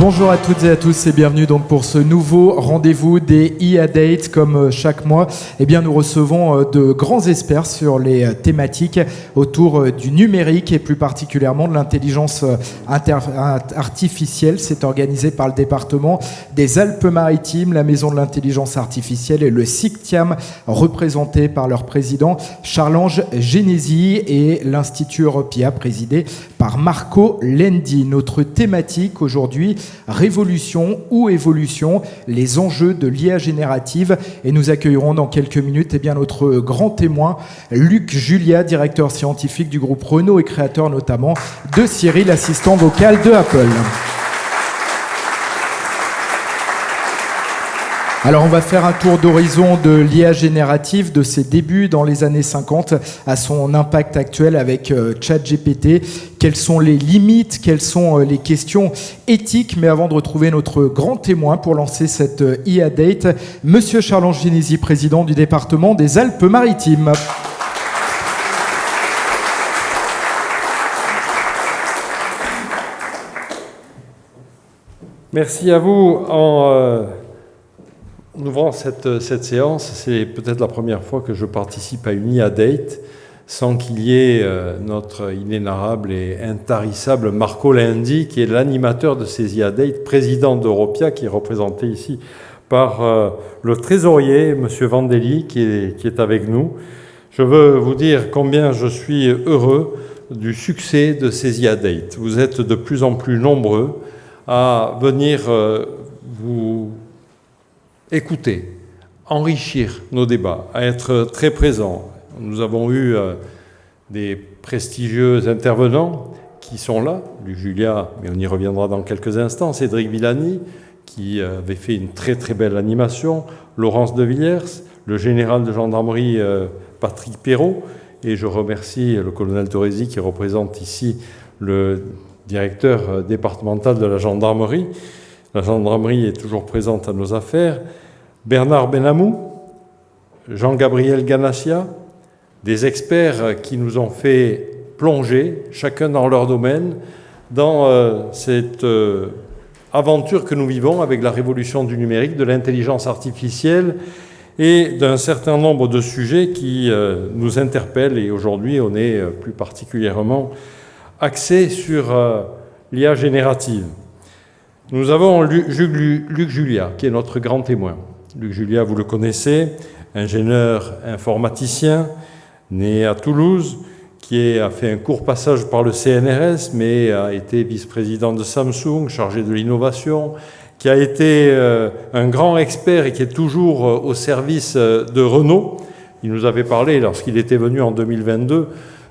Bonjour à toutes et à tous et bienvenue donc pour ce nouveau rendez-vous des IA Date. Comme chaque mois, eh bien nous recevons de grands experts sur les thématiques autour du numérique et plus particulièrement de l'intelligence artificielle. C'est organisé par le département des Alpes-Maritimes, la Maison de l'intelligence artificielle et le CICTIAM, représenté par leur président Charles-Ange Genesi, et l'Institut Europia, présidé par Marco Lendi. Notre thématique aujourd'hui: révolution ou évolution, les enjeux de l'IA générative. Et nous accueillerons dans quelques minutes notre grand témoin, Luc Julia, directeur scientifique du groupe Renault et créateur notamment de Siri, l'assistant vocal de Apple. Alors on va faire un tour d'horizon de l'IA générative, de ses débuts dans les années 50 à son impact actuel avec ChatGPT. Quelles sont les limites, quelles sont les questions éthiques? Mais avant de retrouver notre grand témoin pour lancer cette IA Date, Monsieur Charles-Ange Genesi, président du département des Alpes-Maritimes. Merci à vous. En ouvrant cette séance, c'est peut-être la première fois que je participe à une IA Date sans qu'il y ait notre inénarrable et intarissable Marco Lendi, qui est l'animateur de ces IA Date, président d'Europia, qui est représenté ici par le trésorier, M. Vandelli, qui est avec nous. Je veux vous dire combien je suis heureux du succès de ces IA Date. Vous êtes de plus en plus nombreux à venir vous écouter, enrichir nos débats, à être très présents. Nous avons eu des prestigieux intervenants qui sont là, Luc Julia, mais on y reviendra dans quelques instants, Cédric Villani, qui avait fait une très très belle animation, Laurence de Villers, le général de gendarmerie Patrick Perrault, et je remercie le colonel Torresi qui représente ici le directeur départemental de la gendarmerie. La gendarmerie est toujours présente à nos affaires. Bernard Benamou, Jean-Gabriel Ganassia, des experts qui nous ont fait plonger, chacun dans leur domaine, dans cette aventure que nous vivons avec la révolution du numérique, de l'intelligence artificielle et d'un certain nombre de sujets qui nous interpellent. Et aujourd'hui, on est plus particulièrement axé sur l'IA générative. Nous avons Luc Julia, qui est notre grand témoin. Luc Julia, vous le connaissez, ingénieur informaticien, né à Toulouse, qui a fait un court passage par le CNRS, mais a été vice-président de Samsung, chargé de l'innovation, qui a été un grand expert et qui est toujours au service de Renault. Il nous avait parlé, lorsqu'il était venu en 2022,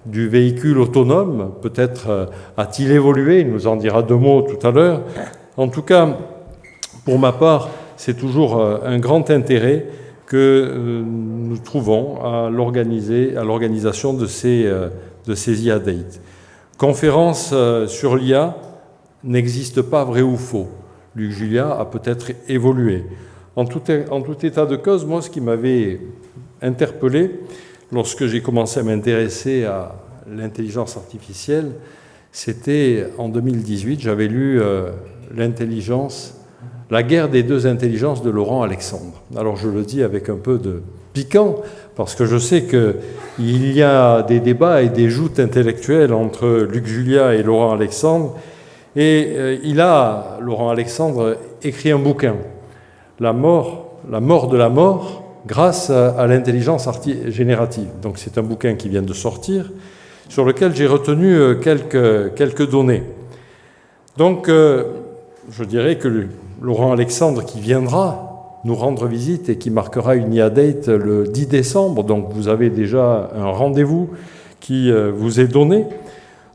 du véhicule autonome. Peut-être a-t-il évolué, il nous en dira deux mots tout à l'heure. En tout cas, pour ma part, c'est toujours un grand intérêt que nous trouvons à l'organisation de ces IA Date. Conférence sur l'IA n'existe pas, vrai ou faux. Luc Julia a peut-être évolué. En tout état de cause, moi, ce qui m'avait interpellé lorsque j'ai commencé à m'intéresser à l'intelligence artificielle, c'était en 2018, j'avais lu La guerre des deux intelligences de Laurent Alexandre. Alors je le dis avec un peu de piquant, parce que je sais qu'il y a des débats et des joutes intellectuelles entre Luc Julia et Laurent Alexandre, et Laurent Alexandre, écrit un bouquin, La mort de la mort, grâce à l'intelligence générative. Donc c'est un bouquin qui vient de sortir, sur lequel j'ai retenu quelques données. Donc je dirais que Laurent Alexandre, qui viendra nous rendre visite et qui marquera une IA Date le 10 décembre, donc vous avez déjà un rendez-vous qui vous est donné,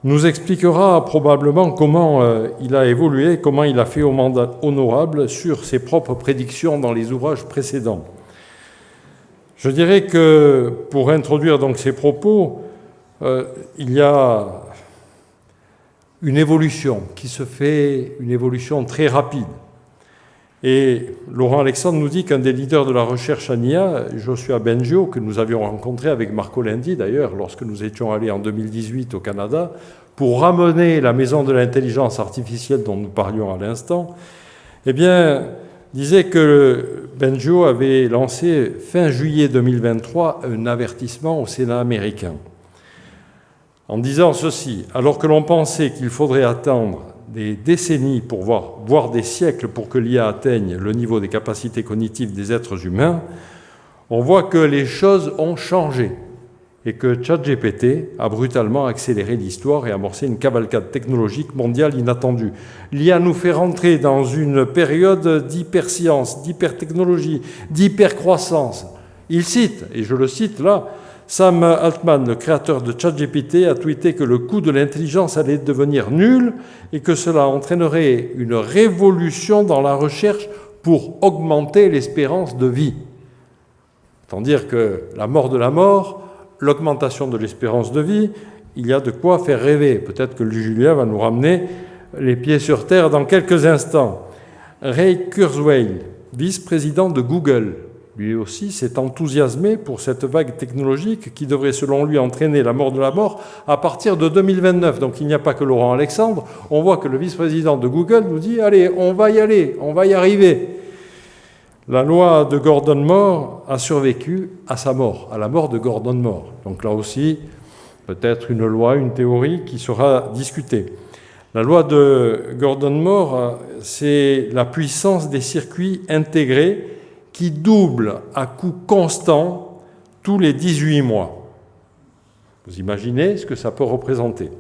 nous expliquera probablement comment il a évolué, comment il a fait au mandat honorable sur ses propres prédictions dans les ouvrages précédents. Je dirais que, pour introduire donc ces propos, il y a une évolution qui se fait, une évolution très rapide. Et Laurent Alexandre nous dit qu'un des leaders de la recherche en IA, Joshua Bengio, que nous avions rencontré avec Marco Lendi d'ailleurs, lorsque nous étions allés en 2018 au Canada, pour ramener la maison de l'intelligence artificielle dont nous parlions à l'instant, eh bien, disait que Benjo avait lancé fin juillet 2023 un avertissement au Sénat américain en disant ceci: alors que l'on pensait qu'il faudrait attendre des décennies voire des siècles pour que l'IA atteigne le niveau des capacités cognitives des êtres humains, on voit que les choses ont changé et que ChatGPT a brutalement accéléré l'histoire et amorcé une cavalcade technologique mondiale inattendue. L'IA nous fait rentrer dans une période d'hyperscience, d'hypertechnologie, d'hypercroissance. Il cite, et je le cite là, Sam Altman, le créateur de ChatGPT, a tweeté que le coût de l'intelligence allait devenir nul et que cela entraînerait une révolution dans la recherche pour augmenter l'espérance de vie. Autant dire que la mort de la mort, l'augmentation de l'espérance de vie, il y a de quoi faire rêver. Peut-être que Julien va nous ramener les pieds sur terre dans quelques instants. Ray Kurzweil, vice-président de Google, lui aussi s'est enthousiasmé pour cette vague technologique qui devrait, selon lui, entraîner la mort de la mort à partir de 2029. Donc il n'y a pas que Laurent Alexandre. On voit que le vice-président de Google nous dit « Allez, on va y aller, on va y arriver ». La loi de Gordon Moore a survécu à sa mort, à la mort de Gordon Moore. Donc là aussi, peut-être une loi, une théorie qui sera discutée. La loi de Gordon Moore, c'est la puissance des circuits intégrés qui doublent à coût constant tous les 18 mois. Vous imaginez ce que ça peut représenter.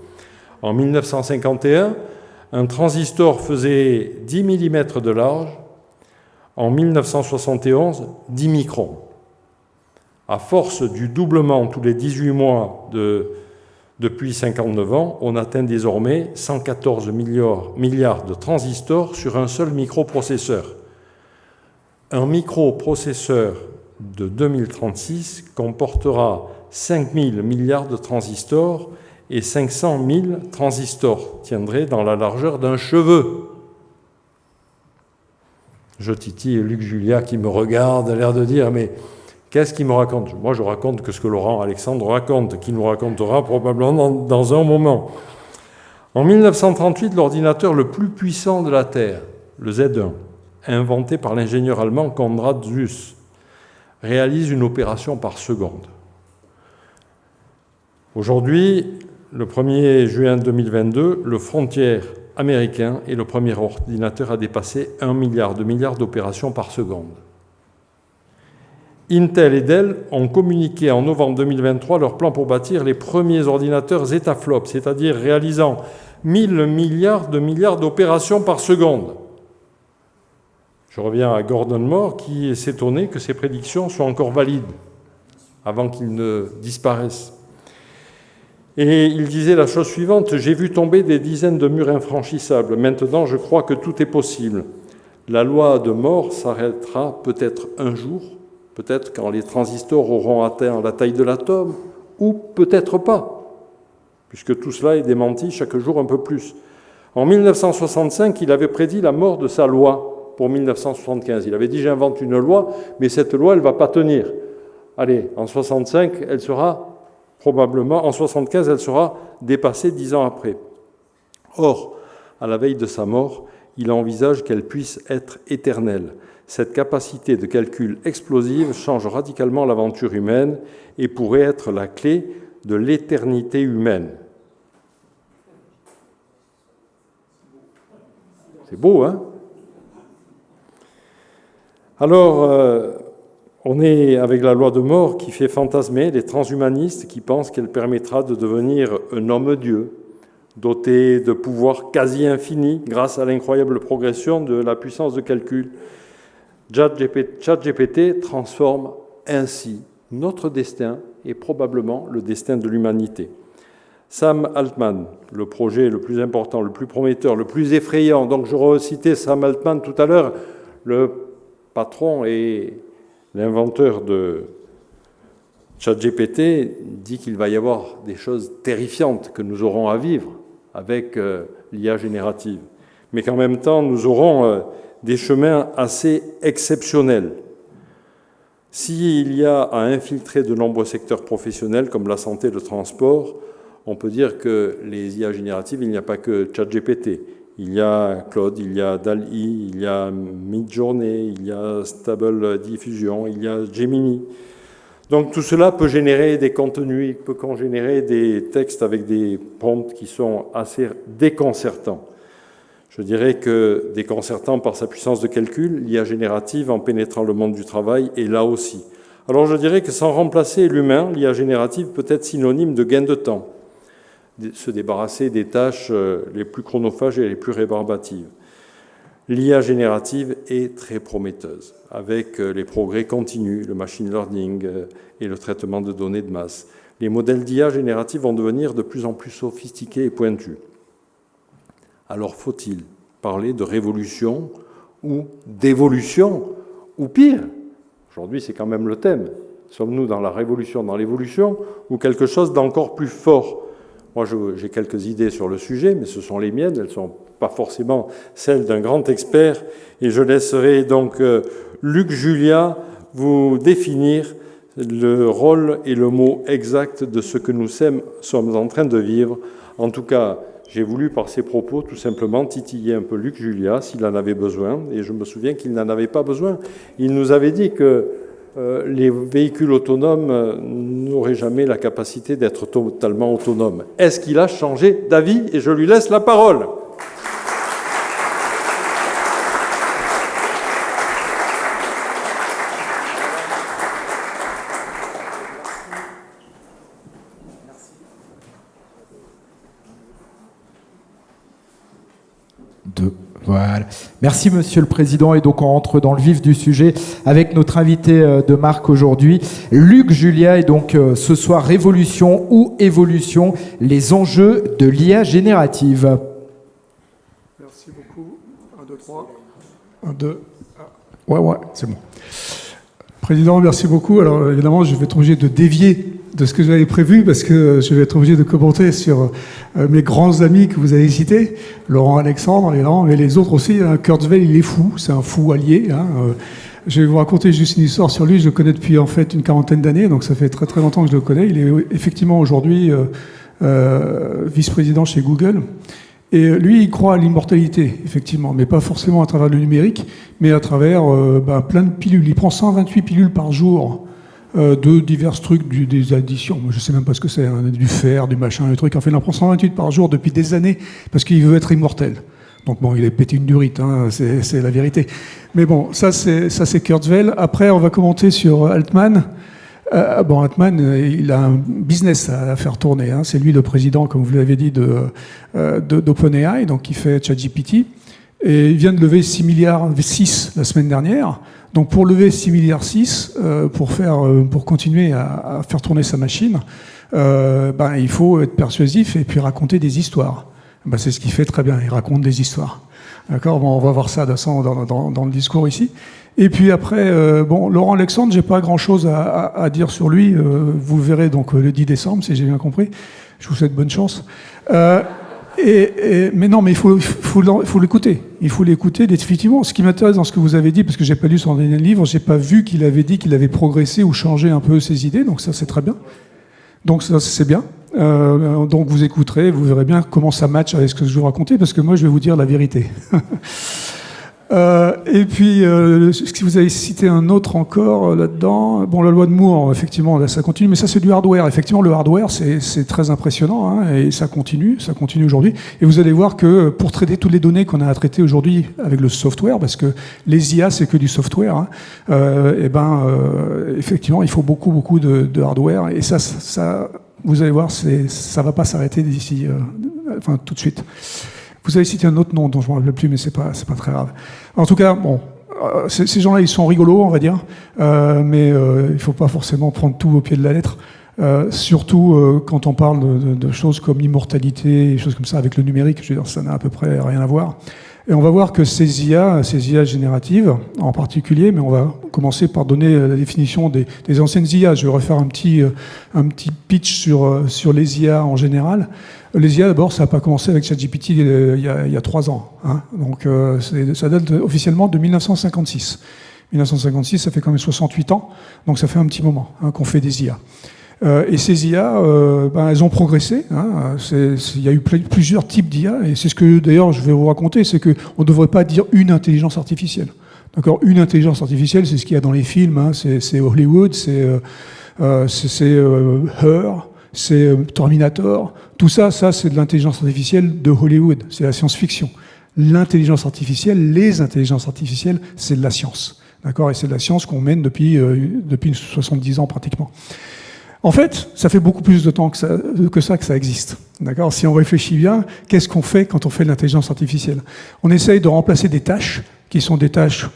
En 1951, un transistor faisait 10 mm de large. En 1971, 10 microns. À force du doublement tous les 18 mois depuis 59 ans, on atteint désormais 114 milliards de transistors sur un seul microprocesseur. Un microprocesseur de 2036 comportera 5000 milliards de transistors et 500 000 transistors tiendraient dans la largeur d'un cheveu. Je titille Luc Julia qui me regarde, a l'air de dire « Mais qu'est-ce qu'il me raconte ?» Moi, je raconte que ce que Laurent Alexandre raconte, qu'il nous racontera probablement dans un moment. En 1938, l'ordinateur le plus puissant de la Terre, le Z1, inventé par l'ingénieur allemand Konrad Zuse, réalise une opération par seconde. Aujourd'hui, le 1er juin 2022, le Frontier américain est le premier ordinateur à dépasser 1 milliard d'opérations par seconde. Intel et Dell ont communiqué en novembre 2023 leur plan pour bâtir les premiers ordinateurs zetaflops, c'est-à-dire réalisant 1000 milliards d'opérations par seconde. Je reviens à Gordon Moore qui s'étonnait que ces prédictions soient encore valides avant qu'ils ne disparaissent. Et il disait la chose suivante: « J'ai vu tomber des dizaines de murs infranchissables. Maintenant, je crois que tout est possible. La loi de Moore s'arrêtera peut-être un jour, peut-être quand les transistors auront atteint la taille de l'atome, ou peut-être pas, puisque tout cela est démenti chaque jour un peu plus. » En 1965, il avait prédit la mort de sa loi pour 1975. Il avait dit « J'invente une loi, mais cette loi, elle ne va pas tenir. » Allez, en 65, elle sera... Probablement, en 1975, elle sera dépassée 10 ans après. Or, à la veille de sa mort, il envisage qu'elle puisse être éternelle. Cette capacité de calcul explosive change radicalement l'aventure humaine et pourrait être la clé de l'éternité humaine. C'est beau, hein ? Alors... on est avec la loi de Moore qui fait fantasmer les transhumanistes qui pensent qu'elle permettra de devenir un homme-dieu, doté de pouvoirs quasi infinis grâce à l'incroyable progression de la puissance de calcul. ChatGPT transforme ainsi notre destin et probablement le destin de l'humanité. Sam Altman, le projet le plus important, le plus prometteur, le plus effrayant. Donc je recitais Sam Altman tout à l'heure, le patron et l'inventeur de ChatGPT dit qu'il va y avoir des choses terrifiantes que nous aurons à vivre avec l'IA générative, mais qu'en même temps, nous aurons des chemins assez exceptionnels. S'il y a à infiltrer de nombreux secteurs professionnels comme la santé et le transport, On peut dire que les IA génératives, il n'y a pas que ChatGPT. Il y a Claude, il y a DALL-E, il y a Midjourney, il y a Stable Diffusion, il y a Gemini. Donc tout cela peut générer des contenus, il peut générer des textes avec des prompts qui sont assez déconcertants. Je dirais que déconcertant par sa puissance de calcul, l'IA générative, en pénétrant le monde du travail, est là aussi. Alors je dirais que sans remplacer l'humain, l'IA générative peut être synonyme de gain de temps, se débarrasser des tâches les plus chronophages et les plus rébarbatives. L'IA générative est très prometteuse, avec les progrès continus, le machine learning et le traitement de données de masse. Les modèles d'IA générative vont devenir de plus en plus sophistiqués et pointus. Alors faut-il parler de révolution ou d'évolution, ou pire? Aujourd'hui, c'est quand même le thème. Sommes-nous dans la révolution, dans l'évolution, ou quelque chose d'encore plus fort? Moi, j'ai quelques idées sur le sujet, mais ce sont les miennes, elles ne sont pas forcément celles d'un grand expert, et je laisserai donc Luc Julia vous définir le rôle et le mot exact de ce que nous sommes en train de vivre. En tout cas, j'ai voulu, par ces propos, tout simplement titiller un peu Luc Julia, s'il en avait besoin, et je me souviens qu'il n'en avait pas besoin. Il nous avait dit que les véhicules autonomes n'auraient jamais la capacité d'être totalement autonomes. Est-ce qu'il a changé d'avis? Et je lui laisse la parole. Voilà. Merci Monsieur le Président. Et donc on rentre dans le vif du sujet avec notre invité de marque aujourd'hui, Luc Julia. Et donc ce soir, révolution ou évolution, les enjeux de l'IA générative. Merci beaucoup. 1, 2, 3. 1, 2. Ouais, c'est bon. Président, merci beaucoup. Alors évidemment, je vais être obligé de dévier de ce que j'avais prévu parce que je vais être obligé de commenter sur mes grands amis que vous avez cités, Laurent Alexandre, mais les autres aussi. Kurzweil, il est fou, c'est un fou allié. Je vais vous raconter juste une histoire sur lui. Je le connais depuis en fait une quarantaine d'années, donc ça fait très très longtemps que je le connais. Il est effectivement aujourd'hui vice-président chez Google. Et lui, il croit à l'immortalité, effectivement, mais pas forcément à travers le numérique, mais à travers plein de pilules. Il prend 128 pilules par jour de divers trucs, des additions. Moi, je sais même pas ce que c'est, du fer, du machin, des trucs. En fait, il en prend 128 par jour depuis des années parce qu'il veut être immortel. Donc bon, il a pété une durite, c'est la vérité. Mais bon, ça c'est Kurzweil. Après, on va commenter sur Altman. Altman, il a un business à faire tourner. C'est lui le président, comme vous l'avez dit, d'OpenAI, donc qui fait ChatGPT. Et il vient de lever 6,6 milliards la semaine dernière. Donc pour lever 6,6 milliards, pour continuer à faire tourner sa machine, il faut être persuasif et puis raconter des histoires. C'est ce qu'il fait très bien, il raconte des histoires. D'accord, on va voir ça dans le discours ici. Et puis après, Laurent Alexandre, j'ai pas grand-chose à dire sur lui. Vous le verrez donc le 10 décembre, si j'ai bien compris. Je vous souhaite bonne chance. Mais non, mais il faut l'écouter. Il faut l'écouter définitivement. Ce qui m'intéresse dans ce que vous avez dit, parce que j'ai pas lu son dernier livre, j'ai pas vu qu'il avait dit qu'il avait progressé ou changé un peu ses idées. Donc ça, c'est très bien. Donc ça, c'est bien. Donc vous écouterez, vous verrez bien comment ça match avec ce que je vais vous raconter, parce que moi, je vais vous dire la vérité. Et puis, si vous avez cité un autre encore là-dedans, la loi de Moore, effectivement, là, ça continue, mais ça c'est du hardware. Effectivement, le hardware, c'est très impressionnant, et ça continue aujourd'hui. Et vous allez voir que pour traiter toutes les données qu'on a à traiter aujourd'hui avec le software, parce que les IA, c'est que du software, effectivement, il faut beaucoup de hardware, et ça, vous allez voir, ça va pas s'arrêter d'ici, tout de suite. Vous avez cité un autre nom dont je ne me rappelle plus, mais c'est pas très grave. En tout cas, ces gens-là, ils sont rigolos, on va dire, mais il ne faut pas forcément prendre tout au pied de la lettre, surtout quand on parle de choses comme l'immortalité, des choses comme ça, avec le numérique, je veux dire, ça n'a à peu près rien à voir. Et on va voir que ces IA génératives en particulier, mais on va commencer par donner la définition des anciennes IA. Je vais refaire un petit pitch sur les IA en général. Les IA, d'abord, ça n'a pas commencé avec ChatGPT il y a 3 ans. Donc ça date officiellement de 1956. 1956, ça fait quand même 68 ans, donc ça fait un petit moment qu'on fait des IA. Et ces IA, elles ont progressé. Hein. Il y a eu plusieurs types d'IA, et c'est ce que d'ailleurs je vais vous raconter, c'est qu'on ne devrait pas dire une intelligence artificielle. D'accord, une intelligence artificielle, c'est ce qu'il y a dans les films, hein. C'est Hollywood, c'est Her, c'est Terminator. Tout ça, c'est de l'intelligence artificielle de Hollywood, c'est la science-fiction. L'intelligence artificielle, les intelligences artificielles, c'est de la science. D'accord, et c'est de la science qu'on mène depuis 70 ans pratiquement. En fait, ça fait beaucoup plus de temps que ça existe. D'accord ? Si on réfléchit bien, qu'est-ce qu'on fait quand on fait de l'intelligence artificielle ? On essaye de remplacer des tâches qui sont des tâches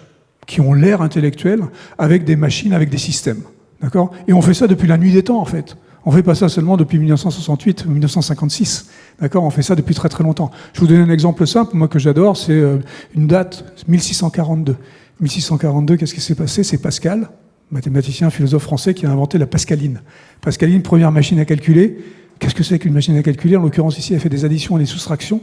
qui ont l'air intellectuelles avec des machines, avec des systèmes. D'accord ? Et on fait ça depuis la nuit des temps, en fait. On ne fait pas ça seulement depuis 1968 ou 1956. D'accord ? On fait ça depuis très très longtemps. Je vais vous donner un exemple simple, moi que j'adore, c'est une date, 1642. 1642, qu'est-ce qui s'est passé ? C'est Pascal, mathématicien, philosophe français, qui a inventé la pascaline. Pascaline, première machine à calculer. Qu'est-ce que c'est qu'une machine à calculer ? En l'occurrence, ici, elle fait des additions et des soustractions.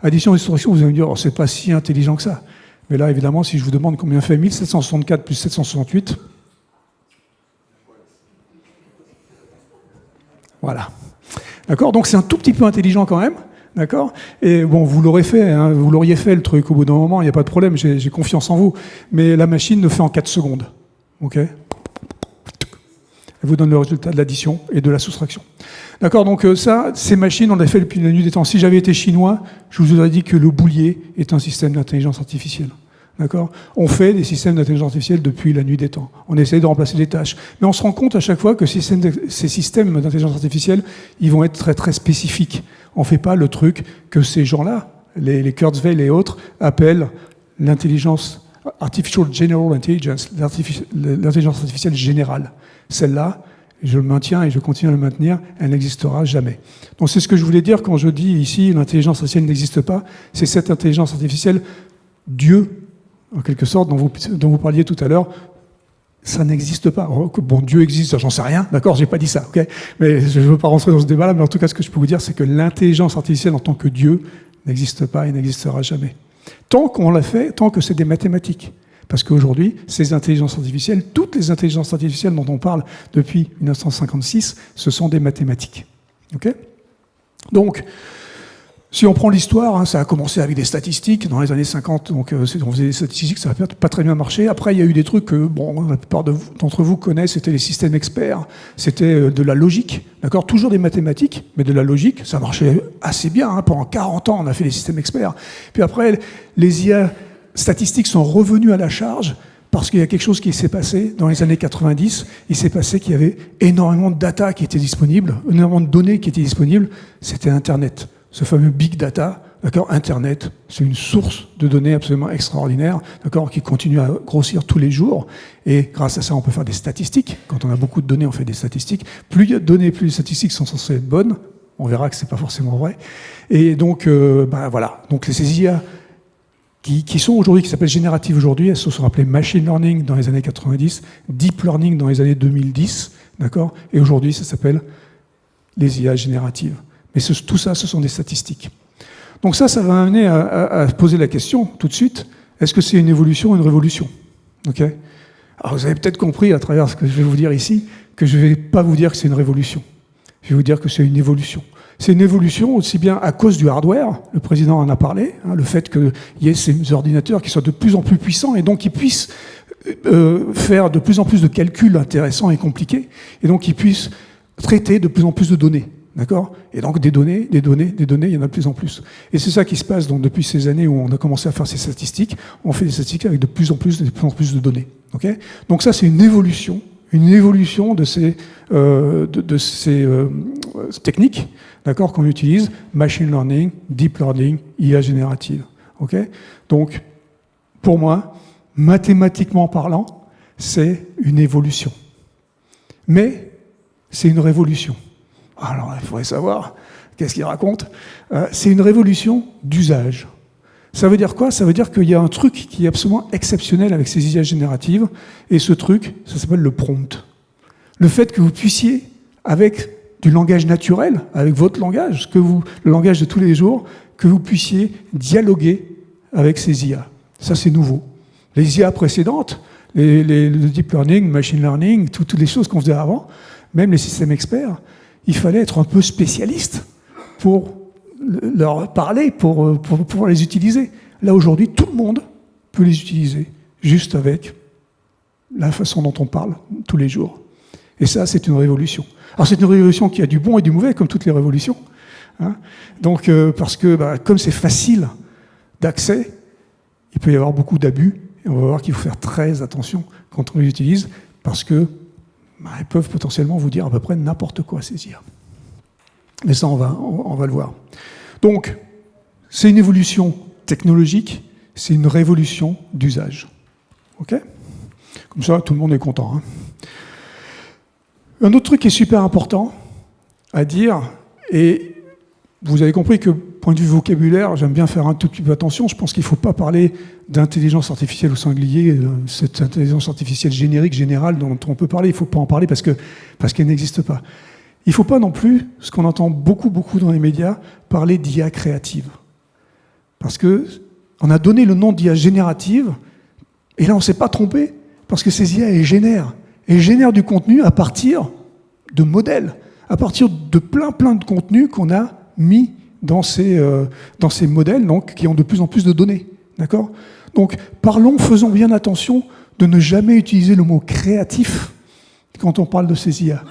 Addition et soustraction, vous allez me dire, oh, c'est pas si intelligent que ça. Mais là, évidemment, si je vous demande combien fait 1764 plus 768, voilà. D'accord ? Donc c'est un tout petit peu intelligent quand même. D'accord ? Et bon, vous l'aurez fait, hein, vous l'auriez fait le truc au bout d'un moment, il n'y a pas de problème, j'ai confiance en vous. Mais la machine le fait en 4 secondes. OK ? Elle vous donne le résultat de l'addition et de la soustraction. D'accord ? Donc ça, ces machines, on les fait depuis la nuit des temps. Si j'avais été chinois, je vous aurais dit que le boulier est un système d'intelligence artificielle. D'accord ? On fait des systèmes d'intelligence artificielle depuis la nuit des temps. On essaie de remplacer des tâches. Mais on se rend compte à chaque fois que ces systèmes d'intelligence artificielle, ils vont être très très spécifiques. On ne fait pas le truc que ces gens-là, les Kurzweil et autres, appellent l'intelligence Artificial General Intelligence, l'intelligence artificielle générale. Celle-là, je le maintiens et je continue à le maintenir, elle n'existera jamais. Donc c'est ce que je voulais dire quand je dis ici l'intelligence artificielle n'existe pas, c'est cette intelligence artificielle, Dieu, en quelque sorte, dont vous parliez tout à l'heure, ça n'existe pas. Bon, Dieu existe, j'en sais rien, d'accord, j'ai pas dit ça, ok ? Mais je ne veux pas rentrer dans ce débat-là, mais en tout cas, ce que je peux vous dire, c'est que l'intelligence artificielle en tant que Dieu n'existe pas et n'existera jamais. Tant qu'on l'a fait, tant que c'est des mathématiques. Parce qu'aujourd'hui, ces intelligences artificielles, toutes les intelligences artificielles dont on parle depuis 1956, ce sont des mathématiques. Ok ? Donc, si on prend l'histoire, hein, ça a commencé avec des statistiques dans les années 50, donc on faisait des statistiques, ça n'a pas très bien marché. Après, il y a eu des trucs que la plupart d'entre vous connaissent, c'était les systèmes experts, c'était de la logique, d'accord, toujours des mathématiques, mais de la logique, ça marchait assez bien. Hein, pendant 40 ans, on a fait des systèmes experts. Puis après, les IA statistiques sont revenues à la charge parce qu'il y a quelque chose qui s'est passé dans les années 90. Il s'est passé qu'il y avait énormément de data qui était disponible, énormément de données qui étaient disponibles. C'était Internet. Ce fameux big data, d'accord, Internet, c'est une source de données absolument extraordinaire, d'accord, qui continue à grossir tous les jours. Et grâce à ça, on peut faire des statistiques. Quand on a beaucoup de données, on fait des statistiques. Plus il y a de données, plus les statistiques sont censées être bonnes. On verra que c'est pas forcément vrai. Et donc, voilà. Donc ces IA qui sont aujourd'hui, qui s'appellent génératives aujourd'hui, elles se sont appelées machine learning dans les années 90, deep learning dans les années 2010, d'accord. Et aujourd'hui, ça s'appelle les IA génératives. Mais tout ça, ce sont des statistiques. Donc ça va amener à poser la question, tout de suite, est-ce que c'est une évolution ou une révolution ? Okay ? Alors vous avez peut-être compris, à travers ce que je vais vous dire ici, que je ne vais pas vous dire que c'est une révolution. Je vais vous dire que c'est une évolution. C'est une évolution aussi bien à cause du hardware, le président en a parlé, hein, le fait qu'il y ait ces ordinateurs qui soient de plus en plus puissants et donc qui puissent faire de plus en plus de calculs intéressants et compliqués, et donc qui puissent traiter de plus en plus de données. D'accord ? Et donc des données, il y en a de plus en plus. Et c'est ça qui se passe donc, depuis ces années où on a commencé à faire ces statistiques. On fait des statistiques avec de plus en plus de données. Okay ? Donc ça, c'est une évolution de ces techniques, d'accord, qu'on utilise, machine learning, deep learning, IA générative. Okay ? Donc, pour moi, mathématiquement parlant, c'est une évolution. Mais c'est une révolution. Alors, il faudrait savoir, qu'est-ce qu'il raconte ? C'est une révolution d'usage. Ça veut dire quoi ? Ça veut dire qu'il y a un truc qui est absolument exceptionnel avec ces IA génératives, et ce truc, ça s'appelle le prompt. Le fait que vous puissiez, avec du langage naturel, avec votre langage, le langage de tous les jours, que vous puissiez dialoguer avec ces IA. Ça, c'est nouveau. Les IA précédentes, le deep learning, machine learning, toutes les choses qu'on faisait avant, même les systèmes experts, il fallait être un peu spécialiste pour leur parler, pour pouvoir les utiliser. Là, aujourd'hui, tout le monde peut les utiliser, juste avec la façon dont on parle tous les jours. Et ça, c'est une révolution. Alors, c'est une révolution qui a du bon et du mauvais, comme toutes les révolutions. Hein. Donc, parce que comme c'est facile d'accès, il peut y avoir beaucoup d'abus, et on va voir qu'il faut faire très attention quand on les utilise, parce que elles peuvent potentiellement vous dire à peu près n'importe quoi, ces IA. Mais ça, on va le voir. Donc, c'est une évolution technologique, c'est une révolution d'usage. OK ? Comme ça, tout le monde est content. Hein. Un autre truc qui est super important à dire, et vous avez compris que, point de vue vocabulaire, j'aime bien faire un tout petit peu attention, je pense qu'il ne faut pas parler d'intelligence artificielle au singulier, cette intelligence artificielle générique, générale, dont on peut parler, il ne faut pas en parler parce qu'elle n'existe pas. Il ne faut pas non plus, ce qu'on entend beaucoup dans les médias, parler d'IA créative. Parce qu'on a donné le nom d'IA générative, et là on ne s'est pas trompé, parce que ces IA, elles génèrent du contenu à partir de modèles, à partir de plein de contenus qu'on a mis dans ces modèles, donc, qui ont de plus en plus de données. D'accord ? Donc, faisons bien attention de ne jamais utiliser le mot créatif quand on parle de ces IA.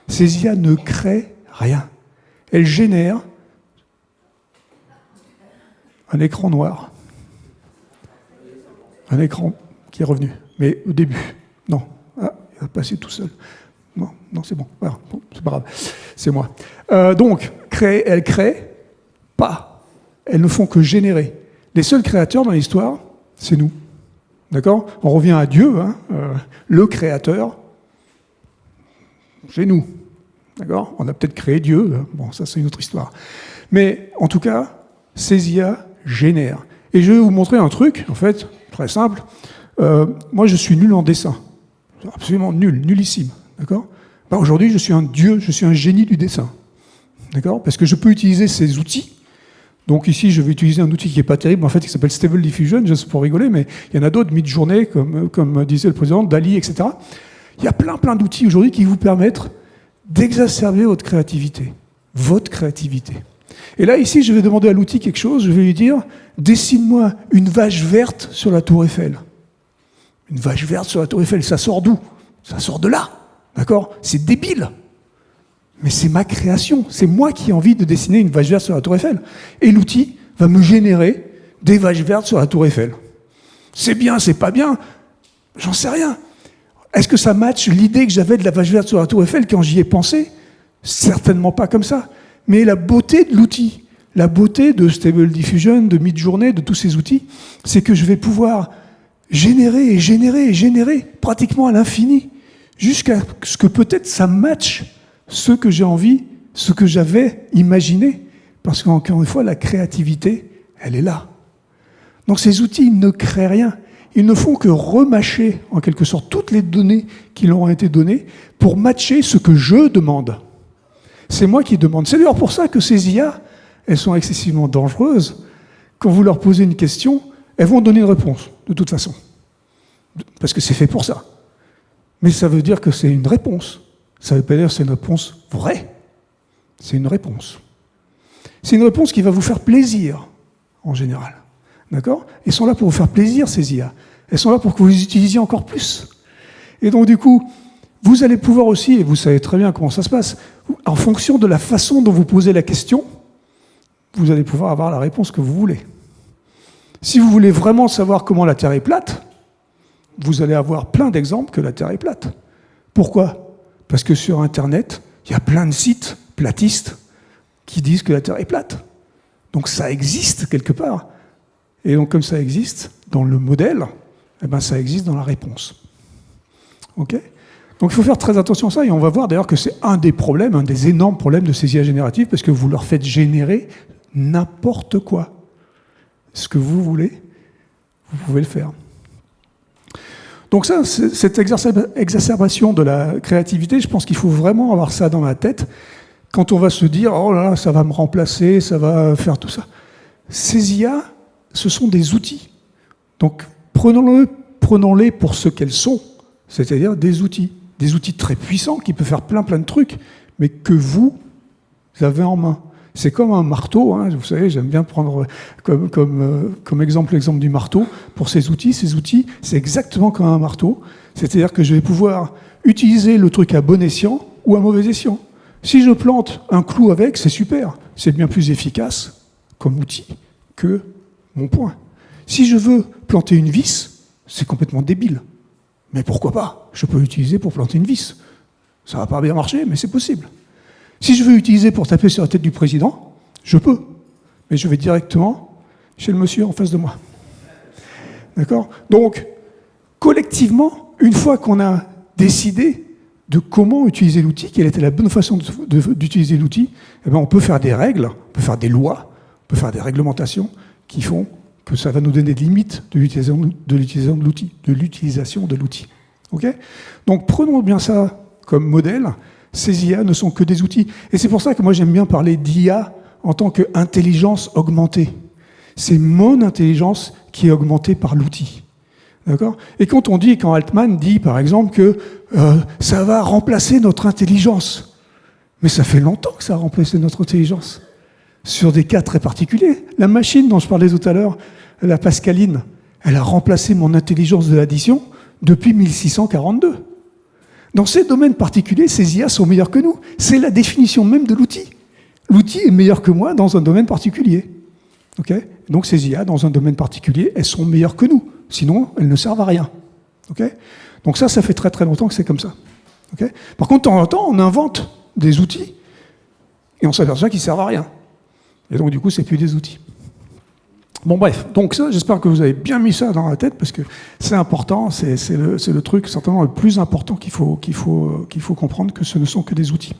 Ces IA ne créent rien. Elles génèrent un écran noir. Un écran qui est revenu. Mais au début, non. Ah, il va passer tout seul. Non, c'est bon. Voilà, bon, c'est pas grave. C'est moi. Donc, elles créent pas. Elles ne font que générer. Les seuls créateurs dans l'histoire, c'est nous. D'accord ? On revient à Dieu, hein, le créateur, c'est nous. D'accord ? On a peut-être créé Dieu, bon, ça c'est une autre histoire. Mais en tout cas, ces IA génèrent. Et je vais vous montrer un truc, en fait, très simple. Moi, je suis nul en dessin. Absolument nul, nullissime. D'accord ? Aujourd'hui, je suis un dieu, je suis un génie du dessin. D'accord ? Parce que je peux utiliser ces outils. Donc ici, je vais utiliser un outil qui n'est pas terrible, en fait, qui s'appelle Stable Diffusion, juste pour rigoler, mais il y en a d'autres, Midjourney, comme disait le président, Dali, etc. Il y a plein d'outils aujourd'hui qui vous permettent d'exacerber votre créativité. Et là, ici, je vais demander à l'outil quelque chose, je vais lui dire, dessine-moi une vache verte sur la Tour Eiffel. Une vache verte sur la Tour Eiffel, ça sort d'où ? Ça sort de là, d'accord ? C'est débile. Mais c'est ma création, c'est moi qui ai envie de dessiner une vache verte sur la Tour Eiffel. Et l'outil va me générer des vaches vertes sur la Tour Eiffel. C'est bien, c'est pas bien, j'en sais rien. Est-ce que ça matche l'idée que j'avais de la vache verte sur la Tour Eiffel quand j'y ai pensé ? Certainement pas comme ça. Mais la beauté de l'outil, la beauté de Stable Diffusion, de Midjourney, de tous ces outils, c'est que je vais pouvoir générer pratiquement à l'infini, jusqu'à ce que peut-être ça matche ce que j'ai envie, ce que j'avais imaginé. Parce qu'encore une fois, la créativité, elle est là. Donc ces outils, ils ne créent rien. Ils ne font que remâcher, en quelque sorte, toutes les données qui leur ont été données pour matcher ce que je demande. C'est moi qui demande. C'est d'ailleurs pour ça que ces IA, elles sont excessivement dangereuses. Quand vous leur posez une question, elles vont donner une réponse, de toute façon. Parce que c'est fait pour ça. Mais ça veut dire que c'est une réponse. Ça ne veut pas dire que c'est une réponse vraie. C'est une réponse. C'est une réponse qui va vous faire plaisir, en général. D'accord ? Elles sont là pour vous faire plaisir, ces IA. Elles sont là pour que vous les utilisiez encore plus. Et donc, du coup, vous allez pouvoir aussi, et vous savez très bien comment ça se passe, en fonction de la façon dont vous posez la question, vous allez pouvoir avoir la réponse que vous voulez. Si vous voulez vraiment savoir comment la Terre est plate, vous allez avoir plein d'exemples que la Terre est plate. Pourquoi ? Parce que sur Internet, il y a plein de sites platistes qui disent que la Terre est plate. Donc ça existe quelque part. Et donc comme ça existe dans le modèle, eh ben ça existe dans la réponse. Ok ? Donc il faut faire très attention à ça, et on va voir d'ailleurs que c'est un des problèmes, un des énormes problèmes de ces IA génératives, parce que vous leur faites générer n'importe quoi. Ce que vous voulez, vous pouvez le faire. Donc ça, cette exacerbation de la créativité, je pense qu'il faut vraiment avoir ça dans la tête quand on va se dire « Oh là là, ça va me remplacer, ça va faire tout ça ». Ces IA, ce sont des outils. Donc prenons-les pour ce qu'elles sont, c'est-à-dire des outils. des outils très puissants qui peuvent faire plein de trucs, mais que vous avez en main. C'est comme un marteau, hein, vous savez, j'aime bien prendre comme exemple l'exemple du marteau. Pour ces outils, c'est exactement comme un marteau. C'est-à-dire que je vais pouvoir utiliser le truc à bon escient ou à mauvais escient. Si je plante un clou avec, c'est super. C'est bien plus efficace comme outil que mon poing. Si je veux planter une vis, c'est complètement débile. Mais pourquoi pas? Je peux l'utiliser pour planter une vis. Ça va pas bien marcher, mais c'est possible. Si je veux l'utiliser pour taper sur la tête du président, je peux. Mais je vais directement chez le monsieur en face de moi. D'accord? Donc, collectivement, une fois qu'on a décidé de comment utiliser l'outil, quelle était la bonne façon d'utiliser l'outil, eh bien, on peut faire des règles, on peut faire des lois, on peut faire des réglementations qui font que ça va nous donner des limites de l'utilisation de l'outil. Okay? Donc, prenons bien ça comme modèle. Ces IA ne sont que des outils. Et c'est pour ça que moi j'aime bien parler d'IA en tant qu'intelligence augmentée. C'est mon intelligence qui est augmentée par l'outil. D'accord? Et quand Altman dit par exemple que ça va remplacer notre intelligence, mais ça fait longtemps que ça a remplacé notre intelligence, sur des cas très particuliers. La machine dont je parlais tout à l'heure, la Pascaline, elle a remplacé mon intelligence de l'addition depuis 1642. Dans ces domaines particuliers, ces IA sont meilleurs que nous. C'est la définition même de l'outil. L'outil est meilleur que moi dans un domaine particulier. Okay? Donc ces IA, dans un domaine particulier, elles sont meilleures que nous. Sinon, elles ne servent à rien. Okay? Donc ça fait très très longtemps que c'est comme ça. Okay? Par contre, de temps en temps, on invente des outils et on s'aperçoit qu'ils ne servent à rien. Et donc du coup, c'est plus des outils. Bon bref, donc ça, j'espère que vous avez bien mis ça dans la tête parce que c'est important, c'est le truc certainement le plus important qu'il faut comprendre, que ce ne sont que des outils.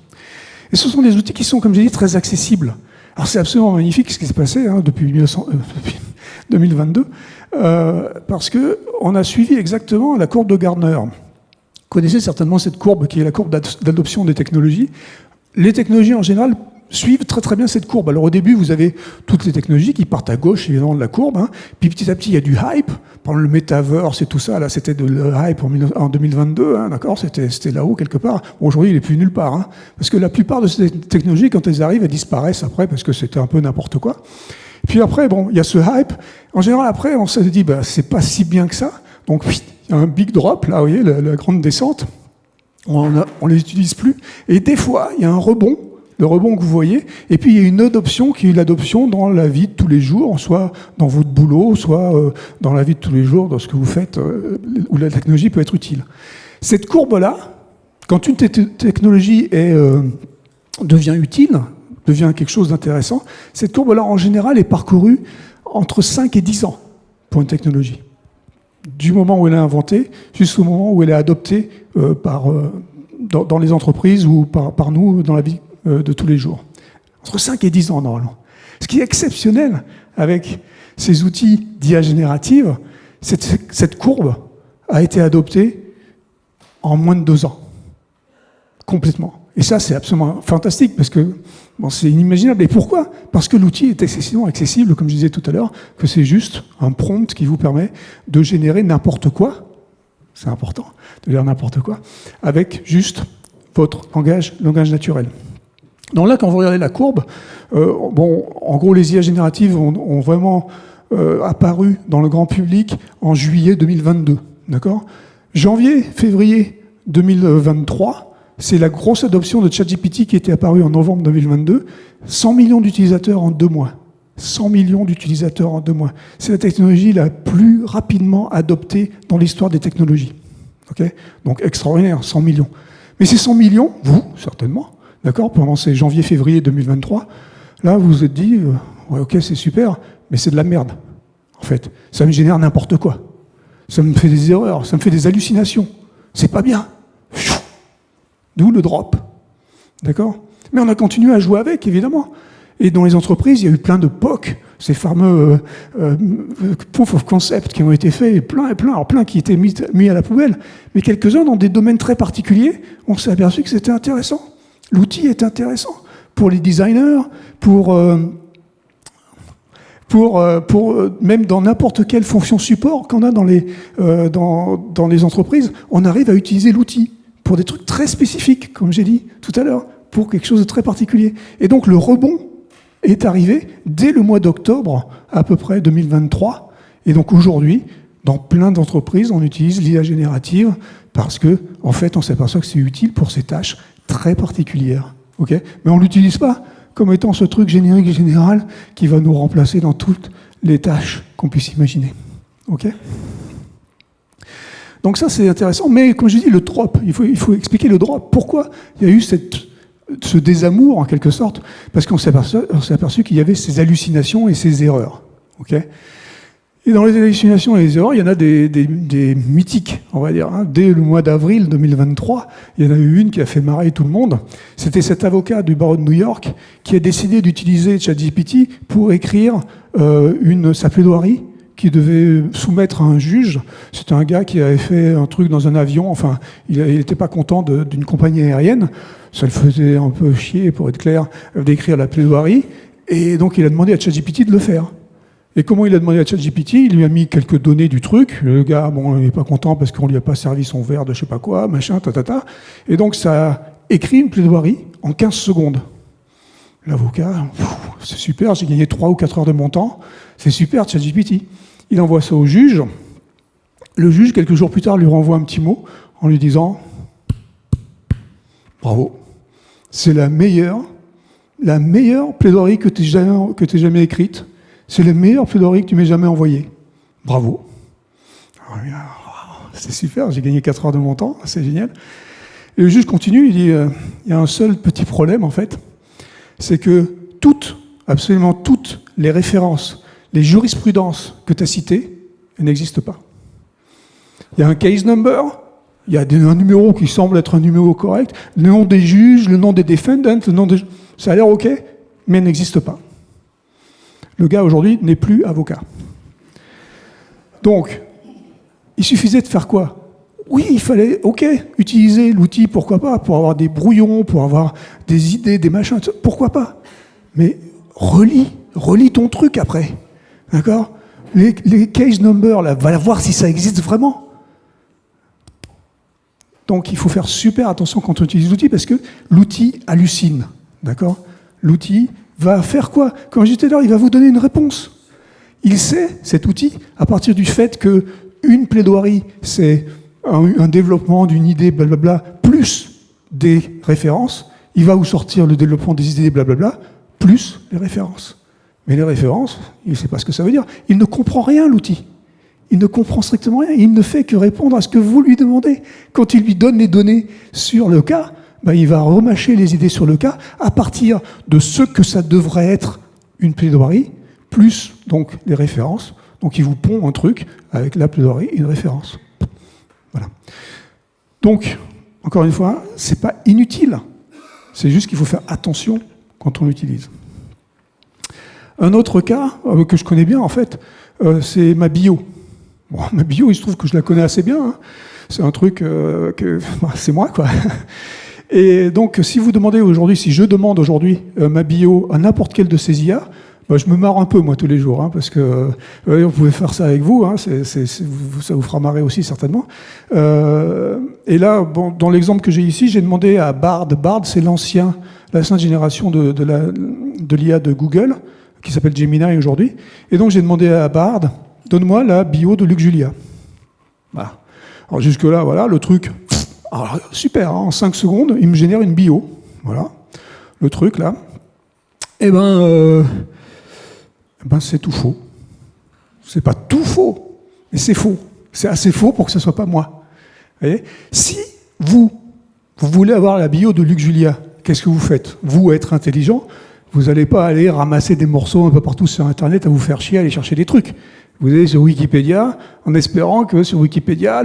Et ce sont des outils qui sont, comme j'ai dit, très accessibles. Alors c'est absolument magnifique ce qui s'est passé depuis 2022, parce qu'on a suivi exactement la courbe de Gartner. Vous connaissez certainement cette courbe qui est la courbe d'adoption des technologies. Les technologies en général suivent très très bien cette courbe. Alors au début, vous avez toutes les technologies qui partent à gauche, évidemment, de la courbe. Hein. Puis petit à petit, il y a du hype. Par le metaverse et tout ça, là, c'était le hype en 2022, hein, d'accord, c'était là-haut quelque part. Bon, aujourd'hui, il n'est plus nulle part. Hein, parce que la plupart de ces technologies, quand elles arrivent, elles disparaissent après parce que c'était un peu n'importe quoi. Puis après, bon, il y a ce hype. En général, après, on se dit, bah, c'est pas si bien que ça. Donc, il y a un big drop, là, vous voyez, la grande descente. On les utilise plus. Et des fois, il y a un rebond. Le rebond que vous voyez, et puis il y a une adoption qui est l'adoption dans la vie de tous les jours, soit dans votre boulot, soit dans la vie de tous les jours, dans ce que vous faites, où la technologie peut être utile. Cette courbe-là, quand une technologie devient utile, devient quelque chose d'intéressant, cette courbe-là, en général, est parcourue entre 5 et 10 ans pour une technologie. Du moment où elle est inventée jusqu'au moment où elle est adoptée dans les entreprises ou par nous dans la vie de tous les jours. Entre 5 et 10 ans, normalement. Ce qui est exceptionnel avec ces outils d'IA générative, cette courbe a été adoptée en moins de 2 ans. Complètement. Et ça, c'est absolument fantastique, parce que bon, c'est inimaginable. Et pourquoi? Parce que l'outil est excessivement accessible, comme je disais tout à l'heure, que c'est juste un prompt qui vous permet de générer n'importe quoi, c'est important, de dire n'importe quoi, avec juste votre langage naturel. Donc là, quand vous regardez la courbe, en gros, les IA génératives ont vraiment apparu dans le grand public en juillet 2022. D'accord ? Janvier, février 2023, c'est la grosse adoption de ChatGPT qui était apparue en novembre 2022. 100 millions d'utilisateurs en 2 mois. 100 millions d'utilisateurs en 2 mois. C'est la technologie la plus rapidement adoptée dans l'histoire des technologies. Okay ? Donc extraordinaire, 100 millions. Mais ces 100 millions, vous, certainement, d'accord, pendant ces janvier-février 2023, là, vous vous êtes dit, ouais, ok, c'est super, mais c'est de la merde, en fait. Ça me génère n'importe quoi. Ça me fait des erreurs, ça me fait des hallucinations. C'est pas bien. D'où le drop. D'accord ? Mais on a continué à jouer avec, évidemment. Et dans les entreprises, il y a eu plein de POC, ces fameux proof of concept qui ont été faits, et plein, alors plein qui étaient mis à la poubelle. Mais quelques-uns, dans des domaines très particuliers, on s'est aperçu que c'était intéressant. L'outil est intéressant pour les designers, pour même dans n'importe quelle fonction support qu'on a dans les entreprises, on arrive à utiliser l'outil pour des trucs très spécifiques, comme j'ai dit tout à l'heure, pour quelque chose de très particulier. Et donc le rebond est arrivé dès le mois d'octobre, à peu près 2023. Et donc aujourd'hui, dans plein d'entreprises, on utilise l'IA générative parce que, en fait, on s'aperçoit que c'est utile pour ces tâches très particulières. Okay, mais on ne l'utilise pas comme étant ce truc générique et général qui va nous remplacer dans toutes les tâches qu'on puisse imaginer. Okay, donc ça, c'est intéressant. Mais comme je dis, le drop, il faut expliquer le drop. Pourquoi il y a eu ce désamour, en quelque sorte? Parce qu'on s'est aperçu qu'il y avait ces hallucinations et ces erreurs. Okay, et dans les hallucinations et les erreurs, il y en a des mythiques, on va dire. Hein. Dès le mois d'avril 2023, il y en a eu une qui a fait marrer tout le monde. C'était cet avocat du barreau de New York qui a décidé d'utiliser ChatGPT pour écrire sa plaidoirie qu'il devait soumettre à un juge. C'était un gars qui avait fait un truc dans un avion. Enfin, il n'était pas content d'une compagnie aérienne. Ça le faisait un peu chier, pour être clair, d'écrire la plaidoirie. Et donc, il a demandé à ChatGPT de le faire. Et comment il a demandé à ChatGPT? Il lui a mis quelques données du truc. Le gars, bon, il n'est pas content parce qu'on lui a pas servi son verre de je sais pas quoi, machin, tatata. Et donc, ça a écrit une plaidoirie en 15 secondes. L'avocat, c'est super, j'ai gagné 3 ou 4 heures de mon temps. C'est super, ChatGPT. Il envoie ça au juge. Le juge, quelques jours plus tard, lui renvoie un petit mot en lui disant « Bravo, c'est la meilleure plaidoirie que tu aies jamais écrite. C'est la meilleure plaidoirie que tu m'aies jamais envoyée. Bravo. » C'est super, j'ai gagné 4 heures de mon temps, c'est génial. Et le juge continue, il dit il y a un seul petit problème en fait, c'est que absolument toutes les références, les jurisprudences que tu as citées, elles n'existent pas. Il y a un case number, il y a un numéro qui semble être un numéro correct, le nom des juges, le nom des defendants, ça a l'air OK, mais elle n'existe pas. Le gars, aujourd'hui, n'est plus avocat. Donc, il suffisait de faire quoi? Oui, il fallait, OK, utiliser l'outil, pourquoi pas, pour avoir des brouillons, pour avoir des idées, des machins, pourquoi pas. Mais relis ton truc après. D'accord? Les case numbers, là, va voir si ça existe vraiment. Donc, il faut faire super attention quand on utilise l'outil, parce que l'outil hallucine. D'accord? L'outil va faire quoi? Comme je disais tout à l'heure, il va vous donner une réponse. Il sait, cet outil, à partir du fait qu'une plaidoirie, c'est un développement d'une idée, blablabla, plus des références, il va vous sortir le développement des idées, blablabla, plus les références. Mais les références, il ne sait pas ce que ça veut dire. Il ne comprend rien, l'outil. Il ne comprend strictement rien. Il ne fait que répondre à ce que vous lui demandez. Quand il lui donne les données sur le cas, il va remâcher les idées sur le cas à partir de ce que ça devrait être une plaidoirie, plus donc les références. Donc il vous pond un truc avec la plaidoirie et une référence. Voilà. Donc, encore une fois, c'est pas inutile. C'est juste qu'il faut faire attention quand on l'utilise. Un autre cas que je connais bien, en fait, c'est ma bio. Bon, ma bio, il se trouve que je la connais assez bien. Hein. C'est un truc c'est moi, quoi. Et donc, si je demande aujourd'hui ma bio à n'importe quel de ces IA, je me marre un peu, moi, tous les jours, hein, parce que vous pouvez faire ça avec vous, hein, ça vous fera marrer aussi, certainement. Et là, bon, dans l'exemple que j'ai ici, j'ai demandé à Bard. Bard, c'est la 5e génération de l'IA de Google, qui s'appelle Gemini aujourd'hui. Et donc, j'ai demandé à Bard, donne-moi la bio de Luc Julia. Voilà. Alors, jusque-là, voilà, le truc... Alors, super, hein, en 5 secondes, il me génère une bio. Voilà. Le truc, là. C'est tout faux. C'est pas tout faux, mais c'est faux. C'est assez faux pour que ce soit pas moi. Vous voyez ? Si vous voulez avoir la bio de Luc Julia, qu'est-ce que vous faites? Vous, être intelligent, vous n'allez pas aller ramasser des morceaux un peu partout sur Internet à vous faire chier, aller chercher des trucs. Vous allez sur Wikipédia en espérant que sur Wikipédia,